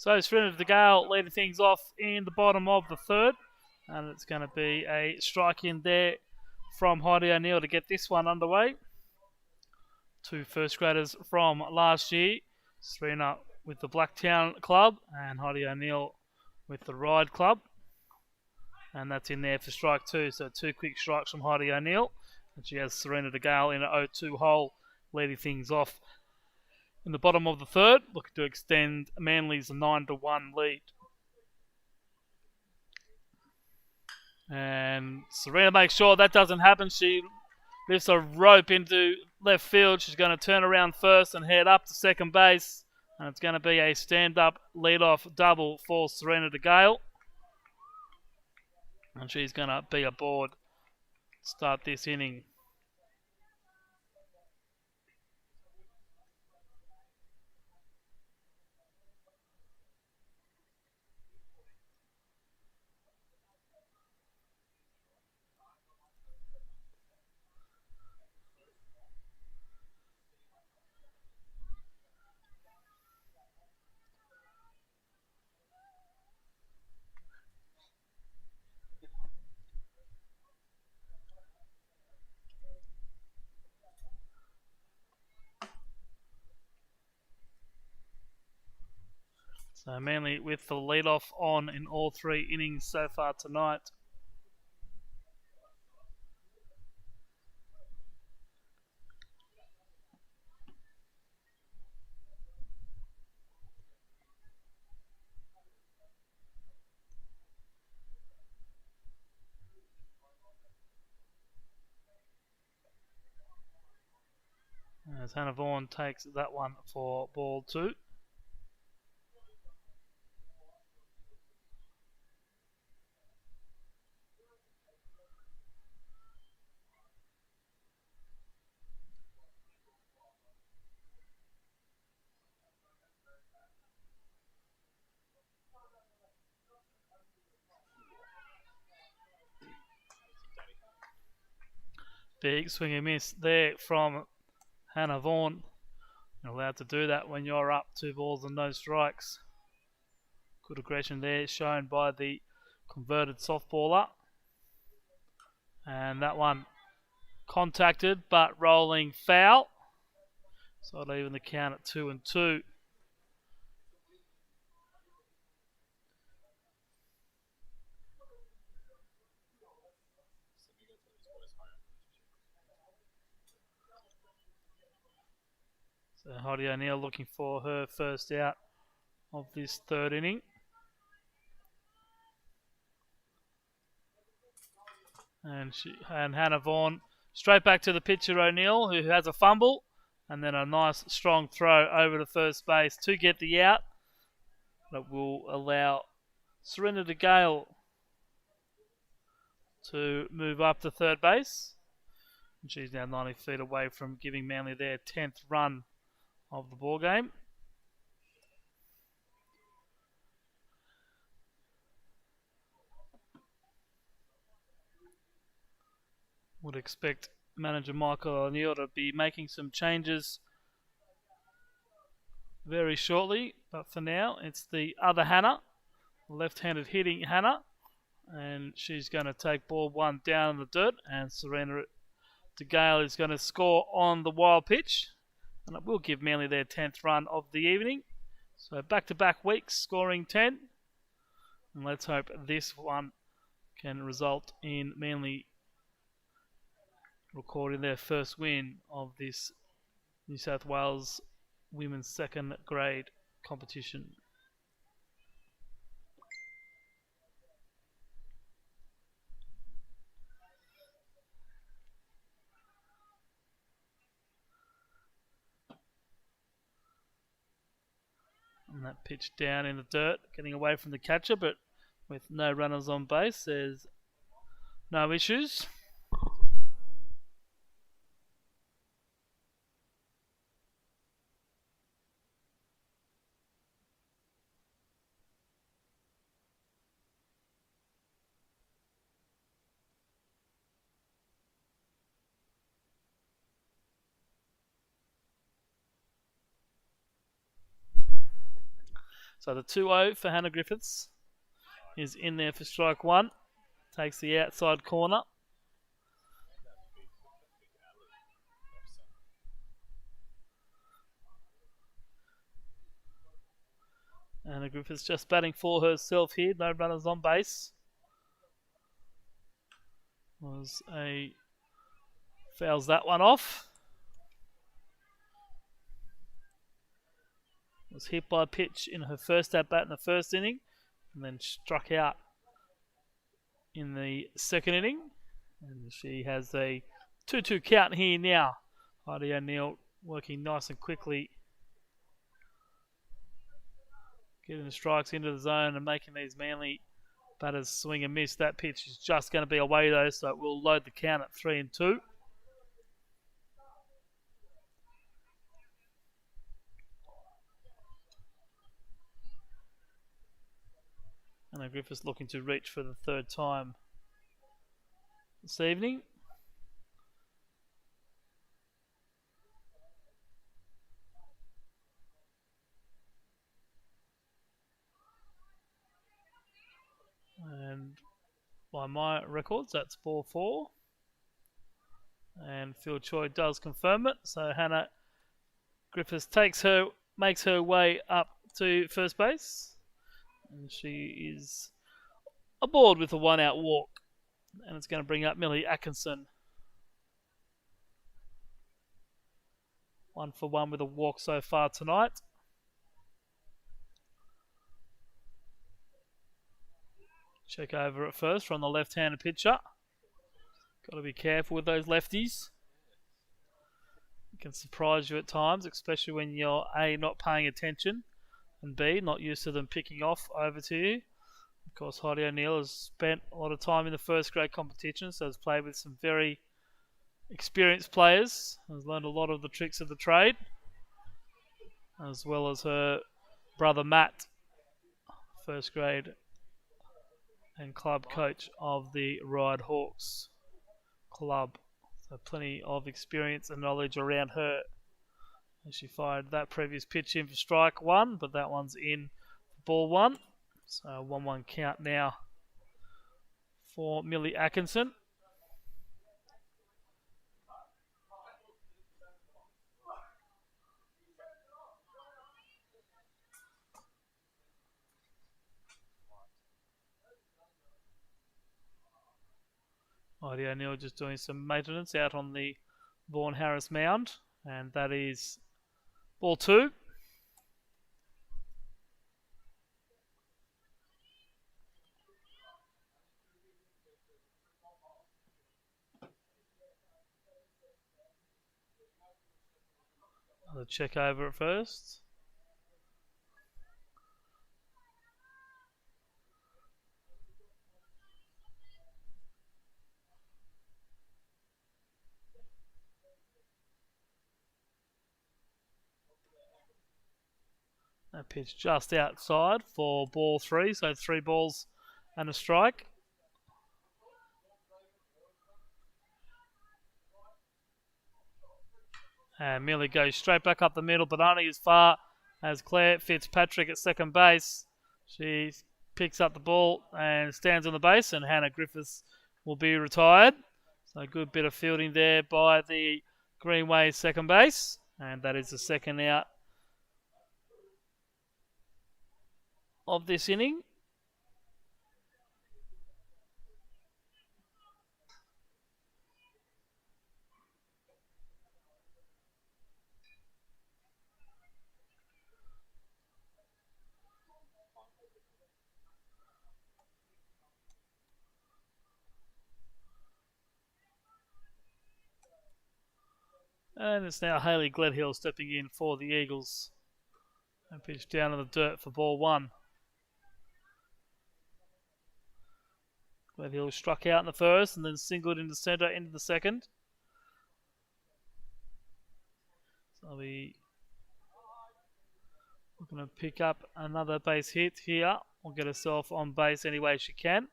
So Serena De Gale leading things off in the bottom of the third. And it's going to be a strike in there from Heidi O'Neill to get this one underway. Two first graders from last year. Serena with the Blacktown Club and Heidi O'Neill with the Ride Club. And that's in there for strike two. So two quick strikes from Heidi O'Neill. And she has Serena De Gale in an 0-2 hole, leading things off in the bottom of the third, looking to extend Manly's 9-1 lead. And Serena makes sure that doesn't happen. She lifts a rope into left field. She's going to turn around first and head up to second base. And it's going to be a stand-up lead-off double for Serena De Gale. And she's going to be aboard to start this inning. So Manly with the lead-off on in all three innings so far tonight. As Hannah Vaughan takes that one for ball two. Big swing and miss there from Hannah Vaughan. You're allowed to do that when you're up 2 balls and no strikes. Good aggression there shown by the converted softballer. And that one contacted but rolling foul. So it'll even the count at 2-2. So Heidi O'Neill looking for her first out of this third inning. And Hannah Vaughan straight back to the pitcher O'Neill, who has a fumble, and then a nice strong throw over to first base to get the out. That will allow Serena De Gale to move up to third base. And she's now 90 feet away from giving Manly their 10th run of the ball game. Would expect manager Michael O'Neill to be making some changes very shortly, but for now it's the other Hannah, left-handed hitting Hannah, and she's going to take ball one down in the dirt, and Serena De Gale is going to score on the wild pitch, and it will give Manly their 10th run of the evening. So back-to-back weeks scoring 10, and let's hope this one can result in Manly recording their first win of this New South Wales women's second grade competition. And that pitch down in the dirt, getting away from the catcher, but with no runners on base, there's no issues. So the 2-0 for Hannah Griffiths is in there for strike one. Takes the outside corner. Hannah Griffiths just batting for herself here. No runners on base. Fouls that one off. Was hit by a pitch in her first at bat in the first inning, and then struck out in the second inning. And she has a 2-2 count here now. Heidi O'Neill working nice and quickly, getting the strikes into the zone and making these Manly batters swing and miss. That pitch is just going to be away though, so it will load the count at 3-2. And Griffiths looking to reach for the third time this evening. And by my records, that's ball 4. And Phil Choi does confirm it. So Hannah Griffiths makes her way up to first base. And she is aboard with a 1-out walk. And it's going to bring up Millie Atkinson. 1 for 1 with a walk so far tonight. Check over at first from the left-handed pitcher. Got to be careful with those lefties. It can surprise you at times, especially when you're A, not paying attention, and B, not used to them picking off over to you. Of course, Heidi O'Neill has spent a lot of time in the first grade competition, so has played with some very experienced players, has learned a lot of the tricks of the trade, as well as her brother Matt, first grade and club coach of the Ride Hawks club. So plenty of experience and knowledge around her. And she fired that previous pitch in for strike one, but that one's in for ball 1. So 1-1 count now for Millie Atkinson. Heidi O'Neill just doing some maintenance out on the Vaughan Harris mound, and that is ball 2. Another check over at first. That pitch just outside for ball 3, so 3 balls and a strike. And Millie goes straight back up the middle, but only as far as Claire Fitzpatrick at second base. She picks up the ball and stands on the base, and Hannah Griffiths will be retired. So a good bit of fielding there by the Greenway second base, and that is the second out of this inning. And it's now Hayley Gledhill stepping in for the Eagles. And pitch down in the dirt for ball 1. Gledhill struck out in the first and then singled into centre into the second. So we're going to pick up another base hit here. We'll get herself on base any way she can.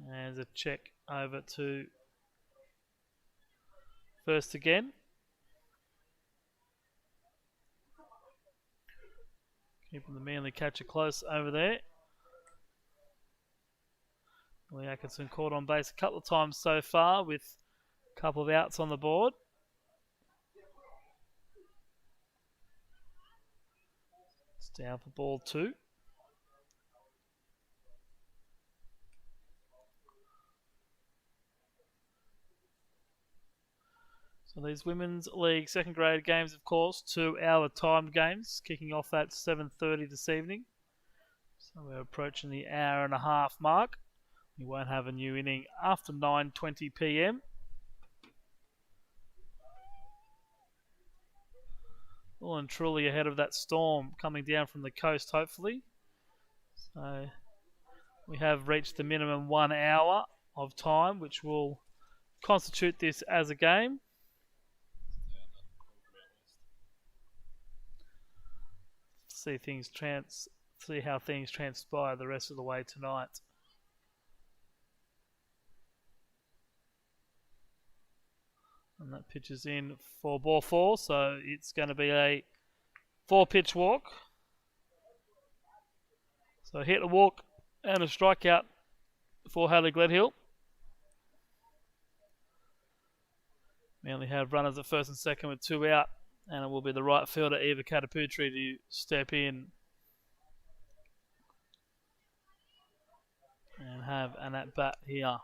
And a check over to first again. Keeping the Manly catcher close over there. Lee Atkinson caught on base a couple of times so far with a couple of outs on the board. It's down for ball 2. So these Women's League second grade games, of course, 2-hour timed games, kicking off at 7:30 this evening. So we're approaching the hour and a half mark. We won't have a new inning after 9:20 p.m. Well and truly ahead of that storm coming down from the coast, hopefully. So we have reached the minimum 1 hour of time, which will constitute this as a game. See how things transpire the rest of the way tonight. And that pitch is in for ball 4, so it's going to be a 4-pitch walk. So a hit, a walk, and a strikeout for Hayley Gledhill. Manly have runners at first and second with 2 out, and it will be the right fielder Eva Kataputri to step in and have an at-bat here.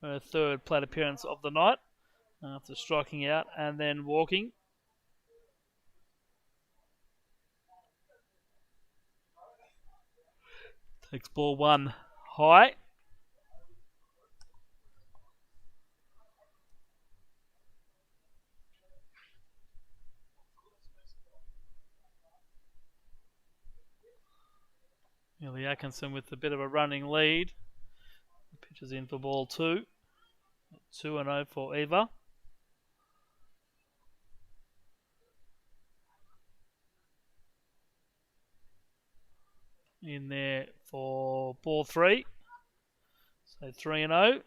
Her third plate appearance of the night after striking out and then walking. Takes ball 1 high. Lee Atkinson with a bit of a running lead. Pitches in for ball 2. 2-0 for Eva. In there for ball 3. So 3-0.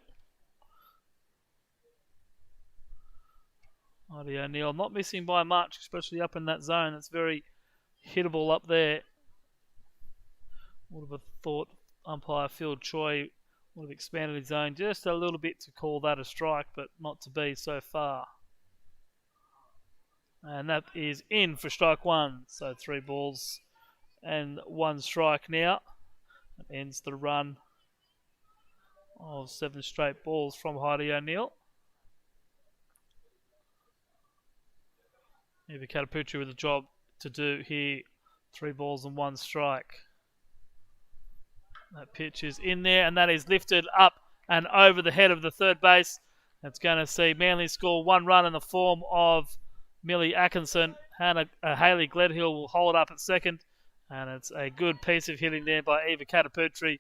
Heidi O'Neill not missing by much, especially up in that zone. It's very hittable up there. Would have thought umpire Phil Choi would have expanded his zone just a little bit to call that a strike, but not to be so far. And that is in for strike 1. So 3 balls and 1 strike now. That ends the run of 7 straight balls from Heidi O'Neill. Eva Kataputri with a job to do here. 3 balls and 1 strike. That pitch is in there, and that is lifted up and over the head of the third base. That's going to see Manly score 1 run in the form of Millie Atkinson. Hayley Gledhill will hold up at second, and it's a good piece of hitting there by Eva Kataputri.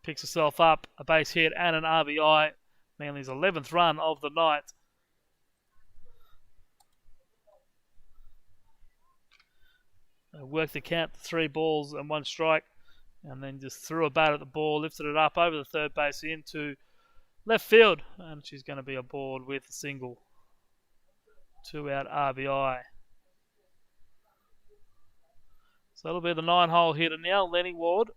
Picks herself up, a base hit and an RBI. Manly's 11th run of the night. Worked the count to 3 balls and 1 strike. And then just threw a bat at the ball, lifted it up over the third base into left field. And she's going to be aboard with a single. 2-out RBI. So it'll be the 9-hole hitter now, Lenny Ward.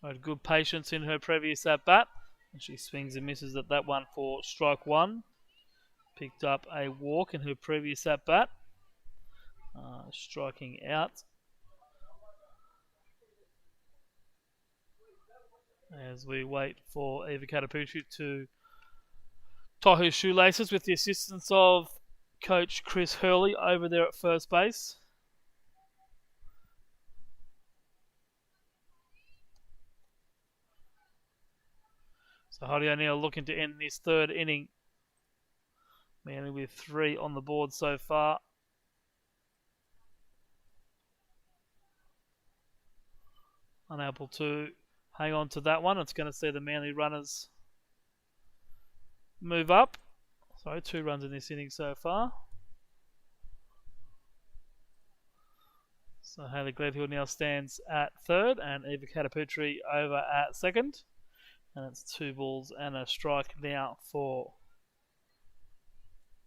Showed good patience in her previous at-bat. And she swings and misses at that one for strike 1. Picked up a walk in her previous at-bat. Striking out as we wait for Eva Kataputri to tie her shoelaces with the assistance of coach Chris Hurley over there at first base. So Heidi O'Neill looking to end this third inning. Manly with 3 on the board so far. Unable to hang on to that one. It's going to see the Manly runners move up. Sorry, 2 runs in this inning so far. So Hayley Gledhill now stands at third and Eva Kataputri over at second. And it's 2 balls and a strike now for...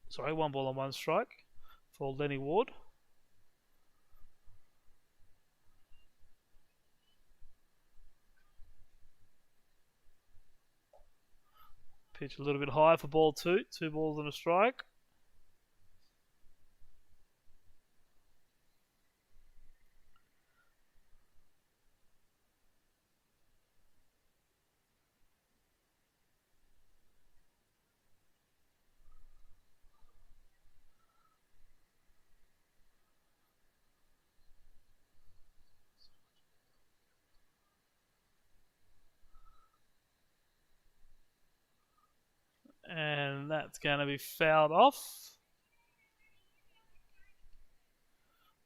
Sorry, 1 ball and 1 strike for Lenny Ward. Pitch a little bit high for ball 2. 2 balls and a strike. And that's going to be fouled off.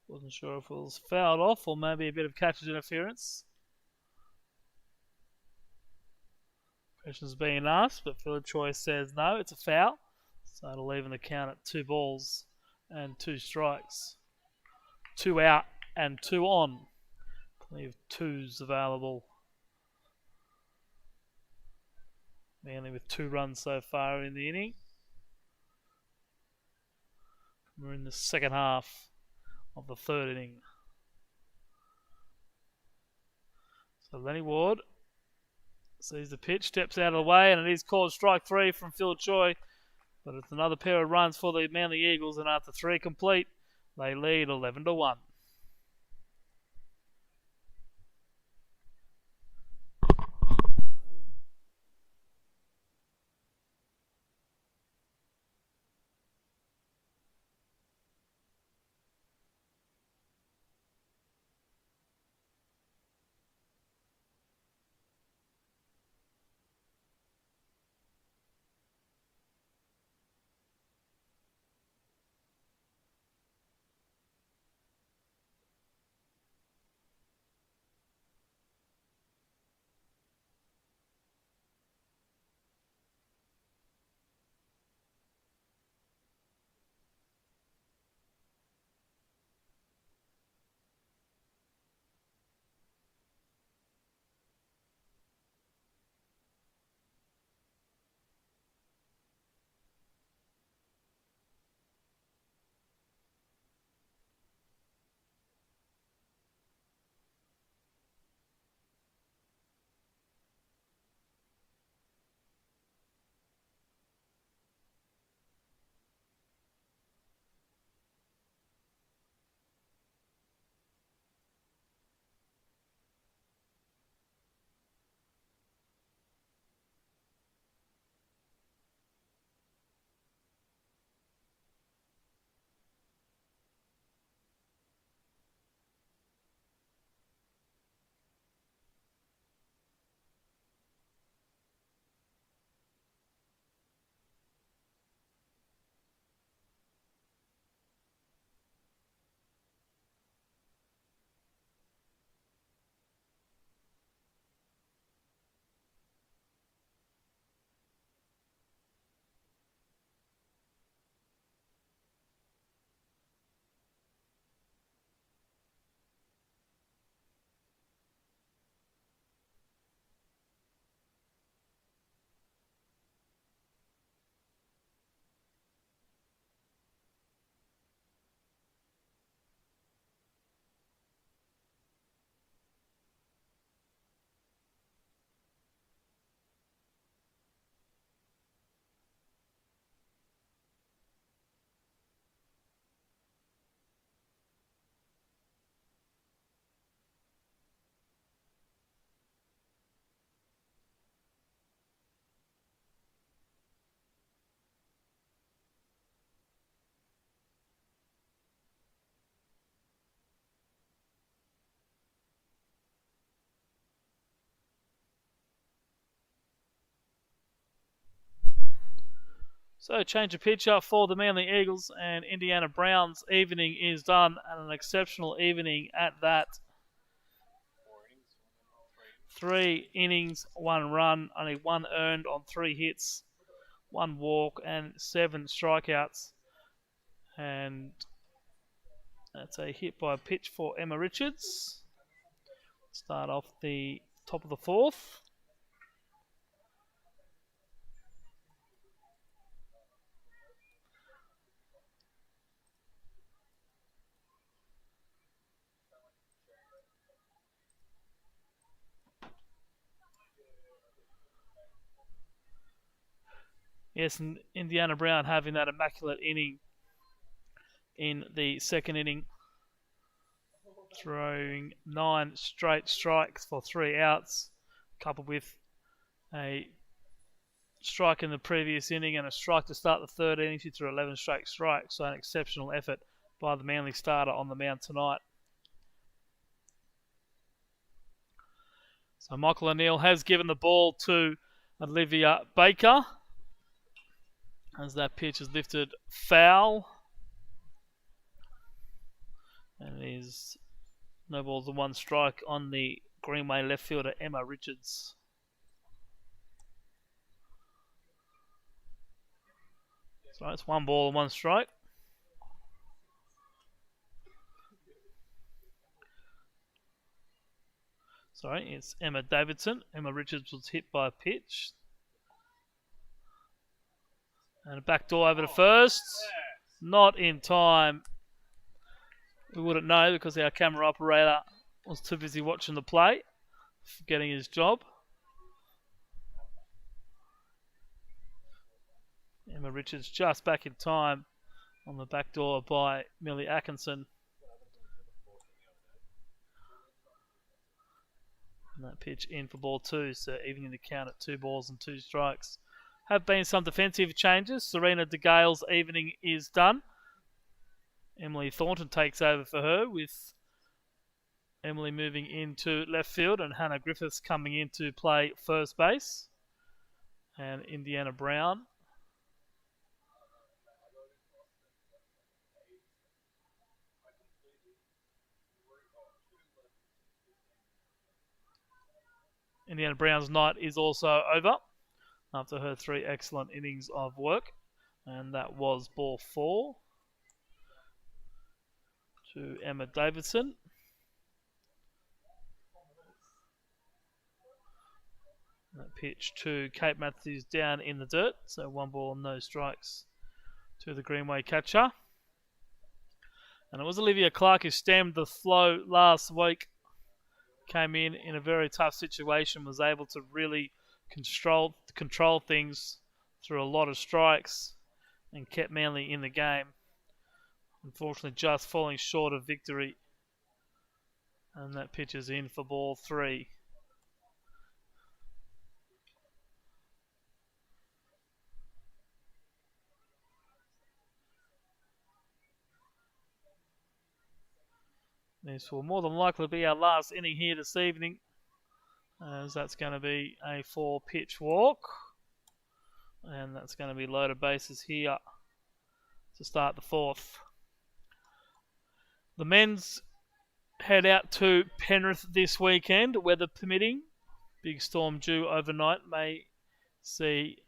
Wasn't sure if it was fouled off or maybe a bit of catcher's interference. Questions being asked, but Philip Choice says no, it's a foul. So it'll leave the count at 2 balls and 2 strikes. 2 out and 2 on. Plenty of 2s available. Manly with 2 runs so far in the inning. We're in the second half of the 3rd inning. So Lenny Ward sees the pitch, steps out of the way, and it is called strike 3 from Phil Choi. But it's another pair of runs for the Manly Eagles, and after 3 complete, they lead 11-1. So change of pitch up for the Manly Eagles, and Indiana Browns evening is done, and an exceptional evening at that. 3 innings, 1 run, only 1 earned on 3 hits, 1 walk, and 7 strikeouts. And that's a hit by a pitch for Emma Richards. Start off the top of the 4th. Yes, and Indiana Brown having that immaculate inning in the second inning, throwing 9 straight strikes for 3 outs, coupled with a strike in the previous inning and a strike to start the third inning. She threw 11 straight strikes, so an exceptional effort by the Manly starter on the mound tonight. So Michael O'Neill has given the ball to Olivia Baker as that pitch is lifted foul. And it is no balls and 1 strike on the Greenway left fielder Emma Richards. So it's 1 ball and 1 strike. Sorry, it's Emma Davidson. Emma Richards was hit by a pitch. And a back door over to first. Not in time. We wouldn't know because our camera operator was too busy watching the play, forgetting his job. Emma Richards just back in time on the back door by Millie Atkinson. And that pitch in for ball 2, so evening the count at 2 balls and 2 strikes. Have been some defensive changes. Serena DeGale's evening is done. Emily Thornton takes over for her, with Emily moving into left field and Hannah Griffiths coming in to play first base. And Indiana Brown Brown's night is also over after her 3 excellent innings of work. And that was ball 4 to Emma Davidson. That pitch to Kate Matthews down in the dirt. So 1 ball, no strikes to the Greenway catcher. And it was Olivia Clark who stemmed the flow last week. Came in a very tough situation, was able to really control things through a lot of strikes and kept Manly in the game. Unfortunately, just falling short of victory. And that pitch is in for ball 3. This will more than likely be our last inning here this evening, as that's going to be a 4-pitch walk. And that's going to be loaded bases here to start the 4th. The men's head out to Penrith this weekend, weather permitting. Big storm due overnight may see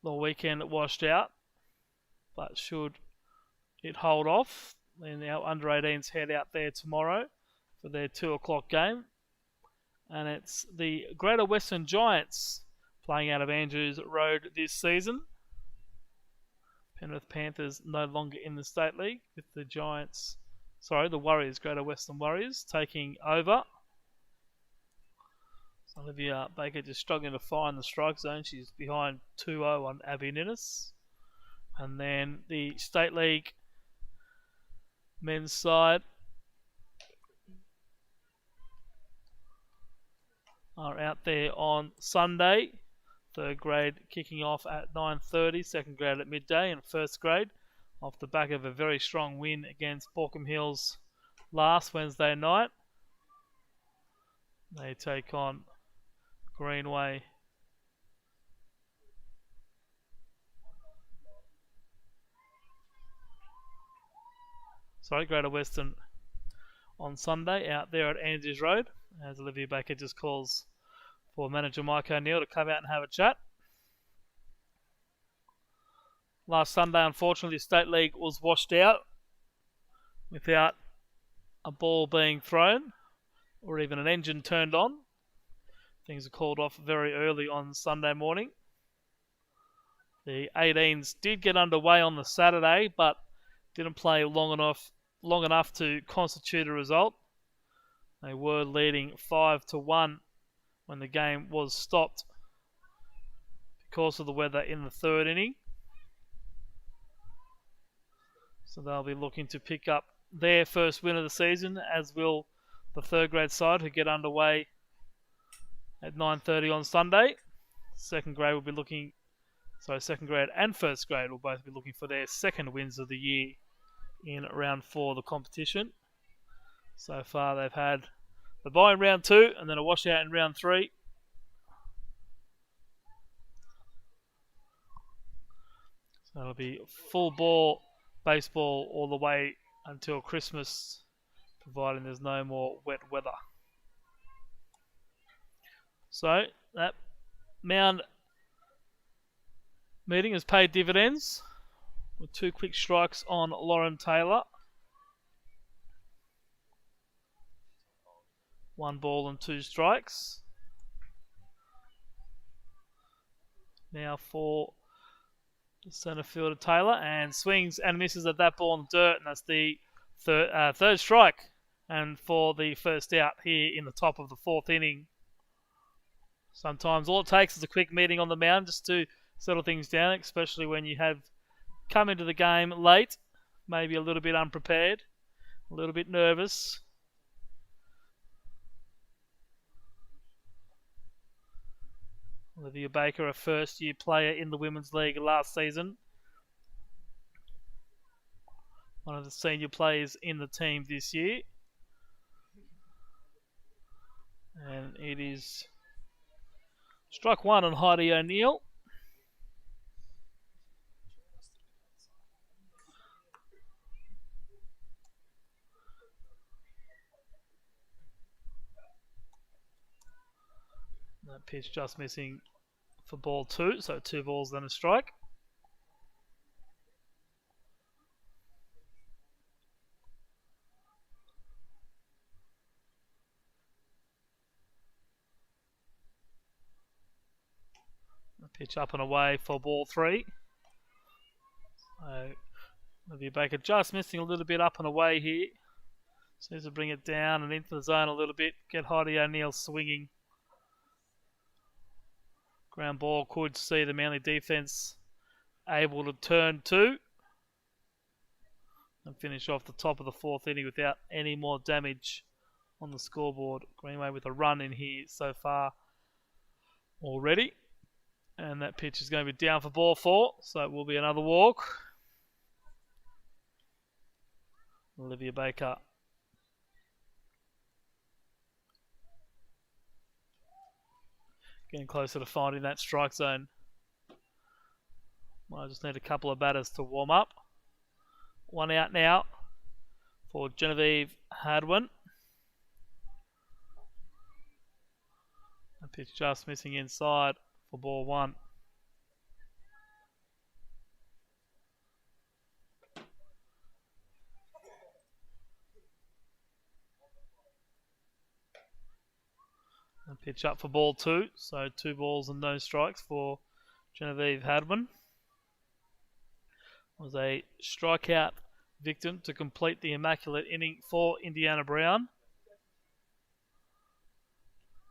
the weekend washed out, but should it hold off, then our under-18s head out there tomorrow for their 2 o'clock game. And it's the Greater Western Giants playing out of Andrews Road this season. Penrith Panthers no longer in the State League, with the Warriors, Greater Western Warriors, taking over. So Olivia Baker just struggling to find the strike zone. She's behind 2-0 on Abby Ninnis. And then the State League men's side are out there on Sunday. 3rd grade kicking off at 9:30, 2nd grade at midday, and 1st grade off the back of a very strong win against Borkham Hills last Wednesday night. They take on Greenway. Greater Western on Sunday out there at Andrews Road, as Olivia Baker just calls for manager Mike O'Neill to come out and have a chat. Last Sunday, unfortunately, the State League was washed out without a ball being thrown or even an engine turned on. Things are called off very early on Sunday morning. The 18s did get underway on the Saturday, but didn't play long enough to constitute a result. They were leading 5-1 when the game was stopped because of the weather in the 3rd inning. So they'll be looking to pick up their first win of the season, as will the third grade side, who get underway at 9:30 on Sunday. Second grade and first grade will both be looking for their second wins of the year in round 4 of the competition. So far they've had the bye in round 2 and then a washout in round 3. So it'll be full ball baseball all the way until Christmas, providing there's no more wet weather. So that Mound meeting has paid dividends with 2 quick strikes on Lauren Taylor. 1 ball and 2 strikes. Now for the centre fielder Taylor, and swings and misses at that ball in the dirt, and that's the third strike. And for the first out here in the top of the 4th inning. Sometimes all it takes is a quick meeting on the mound just to settle things down, especially when you have come into the game late, maybe a little bit unprepared, a little bit nervous. Olivia Baker, a first-year player in the Women's League last season. One of the senior players in the team this year. And it is strike 1 on Heidi O'Neill. That pitch just missing for ball 2, so 2 balls then a strike. The pitch up and away for ball 3. Olivia Baker just missing a little bit up and away here. So needs to bring it down and into the zone a little bit, get Heidi O'Neill swinging. Ground ball could see the Manly defence able to turn to and finish off the top of the 4th inning without any more damage on the scoreboard. Greenway with a run in here so far already. And that pitch is going to be down for ball 4, so it will be another walk. Olivia Baker getting closer to finding that strike zone. I just need a couple of batters to warm up. 1 out now for Genevieve Hadwin. A pitch just missing inside for ball 1. A pitch up for ball 2, so 2 balls and no strikes for Genevieve Hadwin. Was a strikeout victim to complete the immaculate inning for Indiana Brown.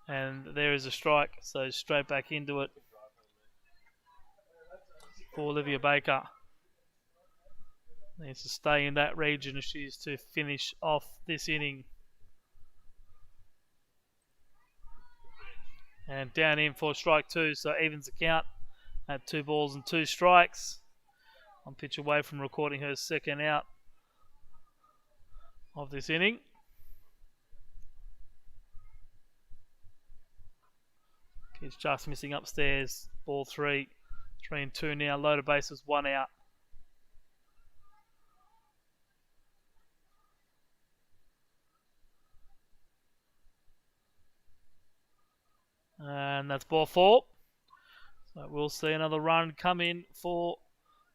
And there is a strike, so straight back into it for Olivia Baker. Needs to stay in that region if she's to finish off this inning. And down in for strike 2, so evens the count at 2 balls and 2 strikes. One pitch away from recording her second out of this inning. Pitch just missing upstairs, ball 3. 3 and 2 now, loaded bases, 1 out. And that's ball 4. So we'll see another run come in for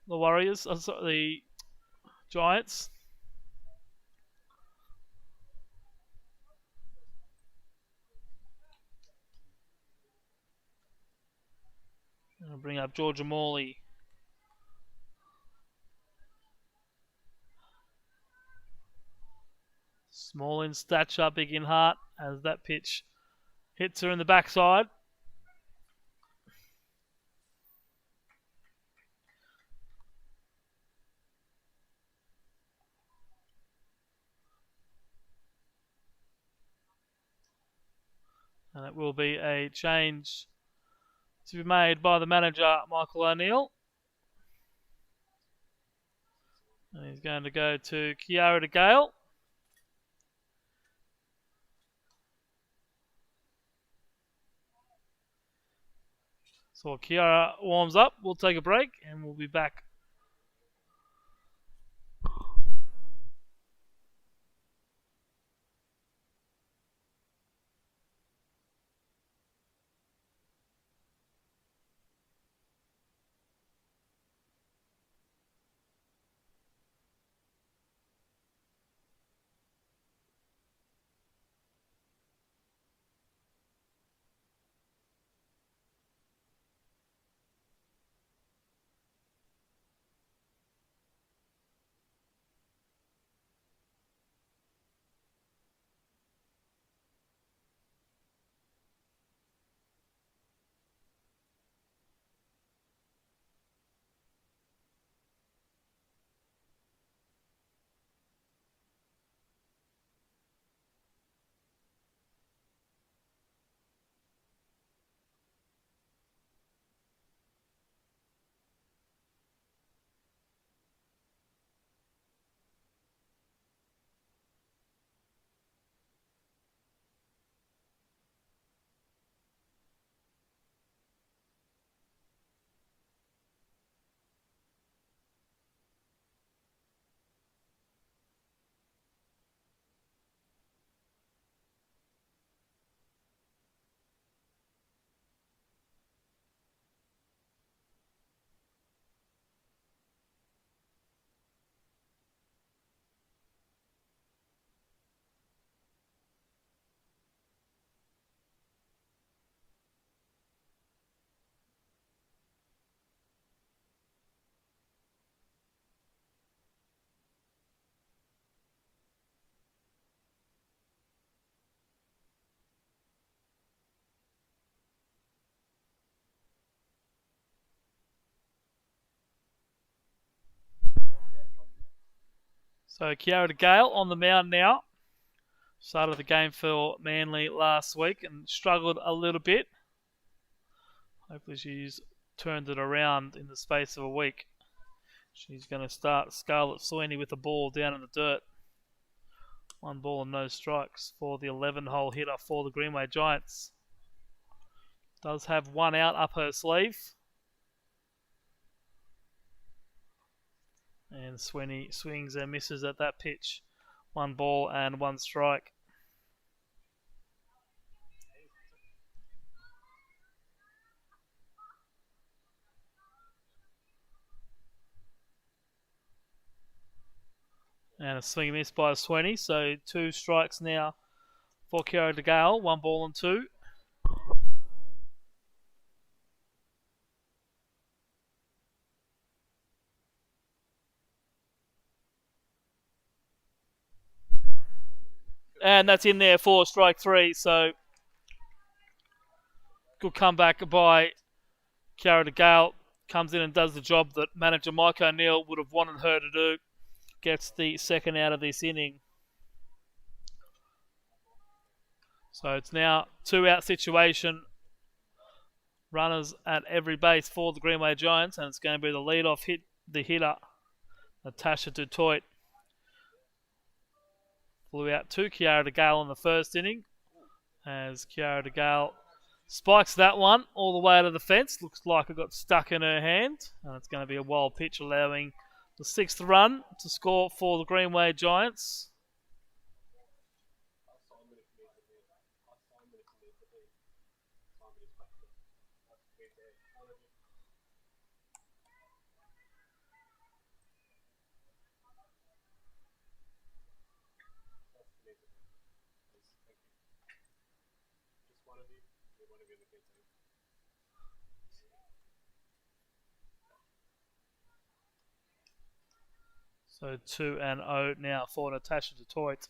the Warriors, the Giants. I'll bring up Georgia Morley. Small in stature, big in heart, as that pitch hits her in the backside. And it will be a change to be made by the manager, Michael O'Neill. And he's going to go to Kiara De Gale. So while Kiara warms up, we'll take a break and we'll be back. So Kiara De Gale on the mound now. Started the game for Manly last week and struggled a little bit. Hopefully she's turned it around in the space of a week. She's going to start Scarlett Sweeney with the ball down in the dirt. 1 ball and no strikes for the 11-hole hitter for the Greenway Giants. Does have 1 out up her sleeve. And Sweeney swings and misses at that pitch. 1 ball and 1 strike. And a swing and miss by Sweeney. So 2 strikes now for Kiara De Gale. 1 ball and 2. And that's in there for strike 3. So good comeback by Kiara De Gale. Comes in and does the job that manager Mike O'Neill would have wanted her to do. Gets the 2nd out of this inning. So it's now 2 out situation. Runners at every base for the Greenway Giants. And it's going to be the lead-off hitter, Natasha Dutoit. Flew out to Kiara De Gale in the first inning. As Kiara De Gale spikes that one all the way to the fence. Looks like it got stuck in her hand. And it's going to be a wild pitch, allowing the 6th run to score for the Greenway Giants. So 2-0 now for Natasha Dutoit.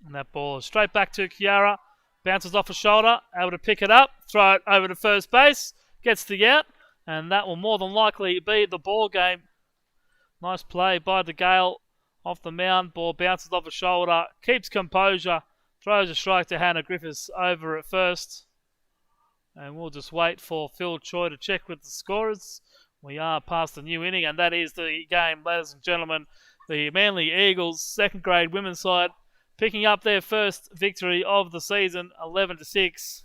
And that ball is straight back to Kiara. Bounces off a shoulder, able to pick it up, throw it over to first base, gets the out, and that will more than likely be the ball game. Nice play by the Gale off the mound. Ball bounces off a shoulder, keeps composure, throws a strike to Hannah Griffiths over at first. And we'll just wait for Phil Choi to check with the scorers. We are past the new inning, and that is the game, ladies and gentlemen. The Manly Eagles, second grade women's side, picking up their first victory of the season, 11-6.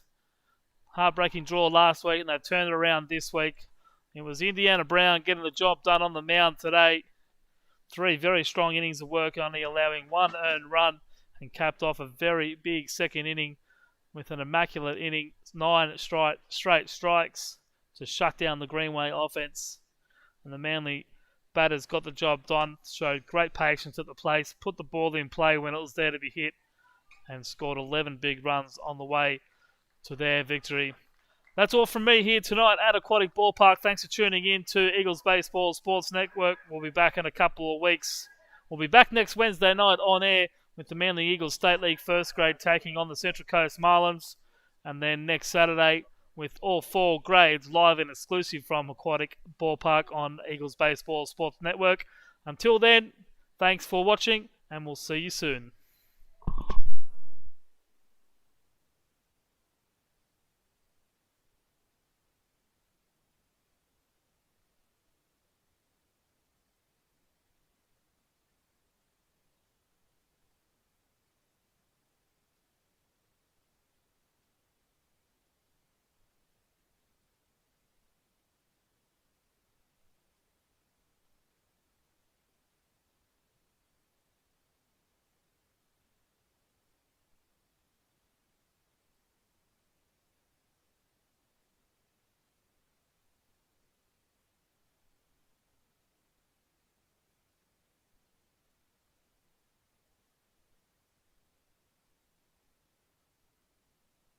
Heartbreaking draw last week, and they've turned it around this week. It was Indiana Brown getting the job done on the mound today. 3 very strong innings of work, only allowing 1 earned run, and capped off a very big second inning with an immaculate inning, 9 straight strikes to shut down the Greenway offense. And the Manly batters got the job done, showed great patience at the plate, put the ball in play when it was there to be hit, and scored 11 big runs on the way to their victory. That's all from me here tonight at Aquatic Ballpark. Thanks for tuning in to Eagles Baseball Sports Network. We'll be back in a couple of weeks. We'll be back next Wednesday night on air with the Manly Eagles State League first grade taking on the Central Coast Marlins. And then next Saturday with all 4 grades live and exclusive from Aquatic Ballpark on Eagles Baseball Sports Network. Until then, thanks for watching, and we'll see you soon.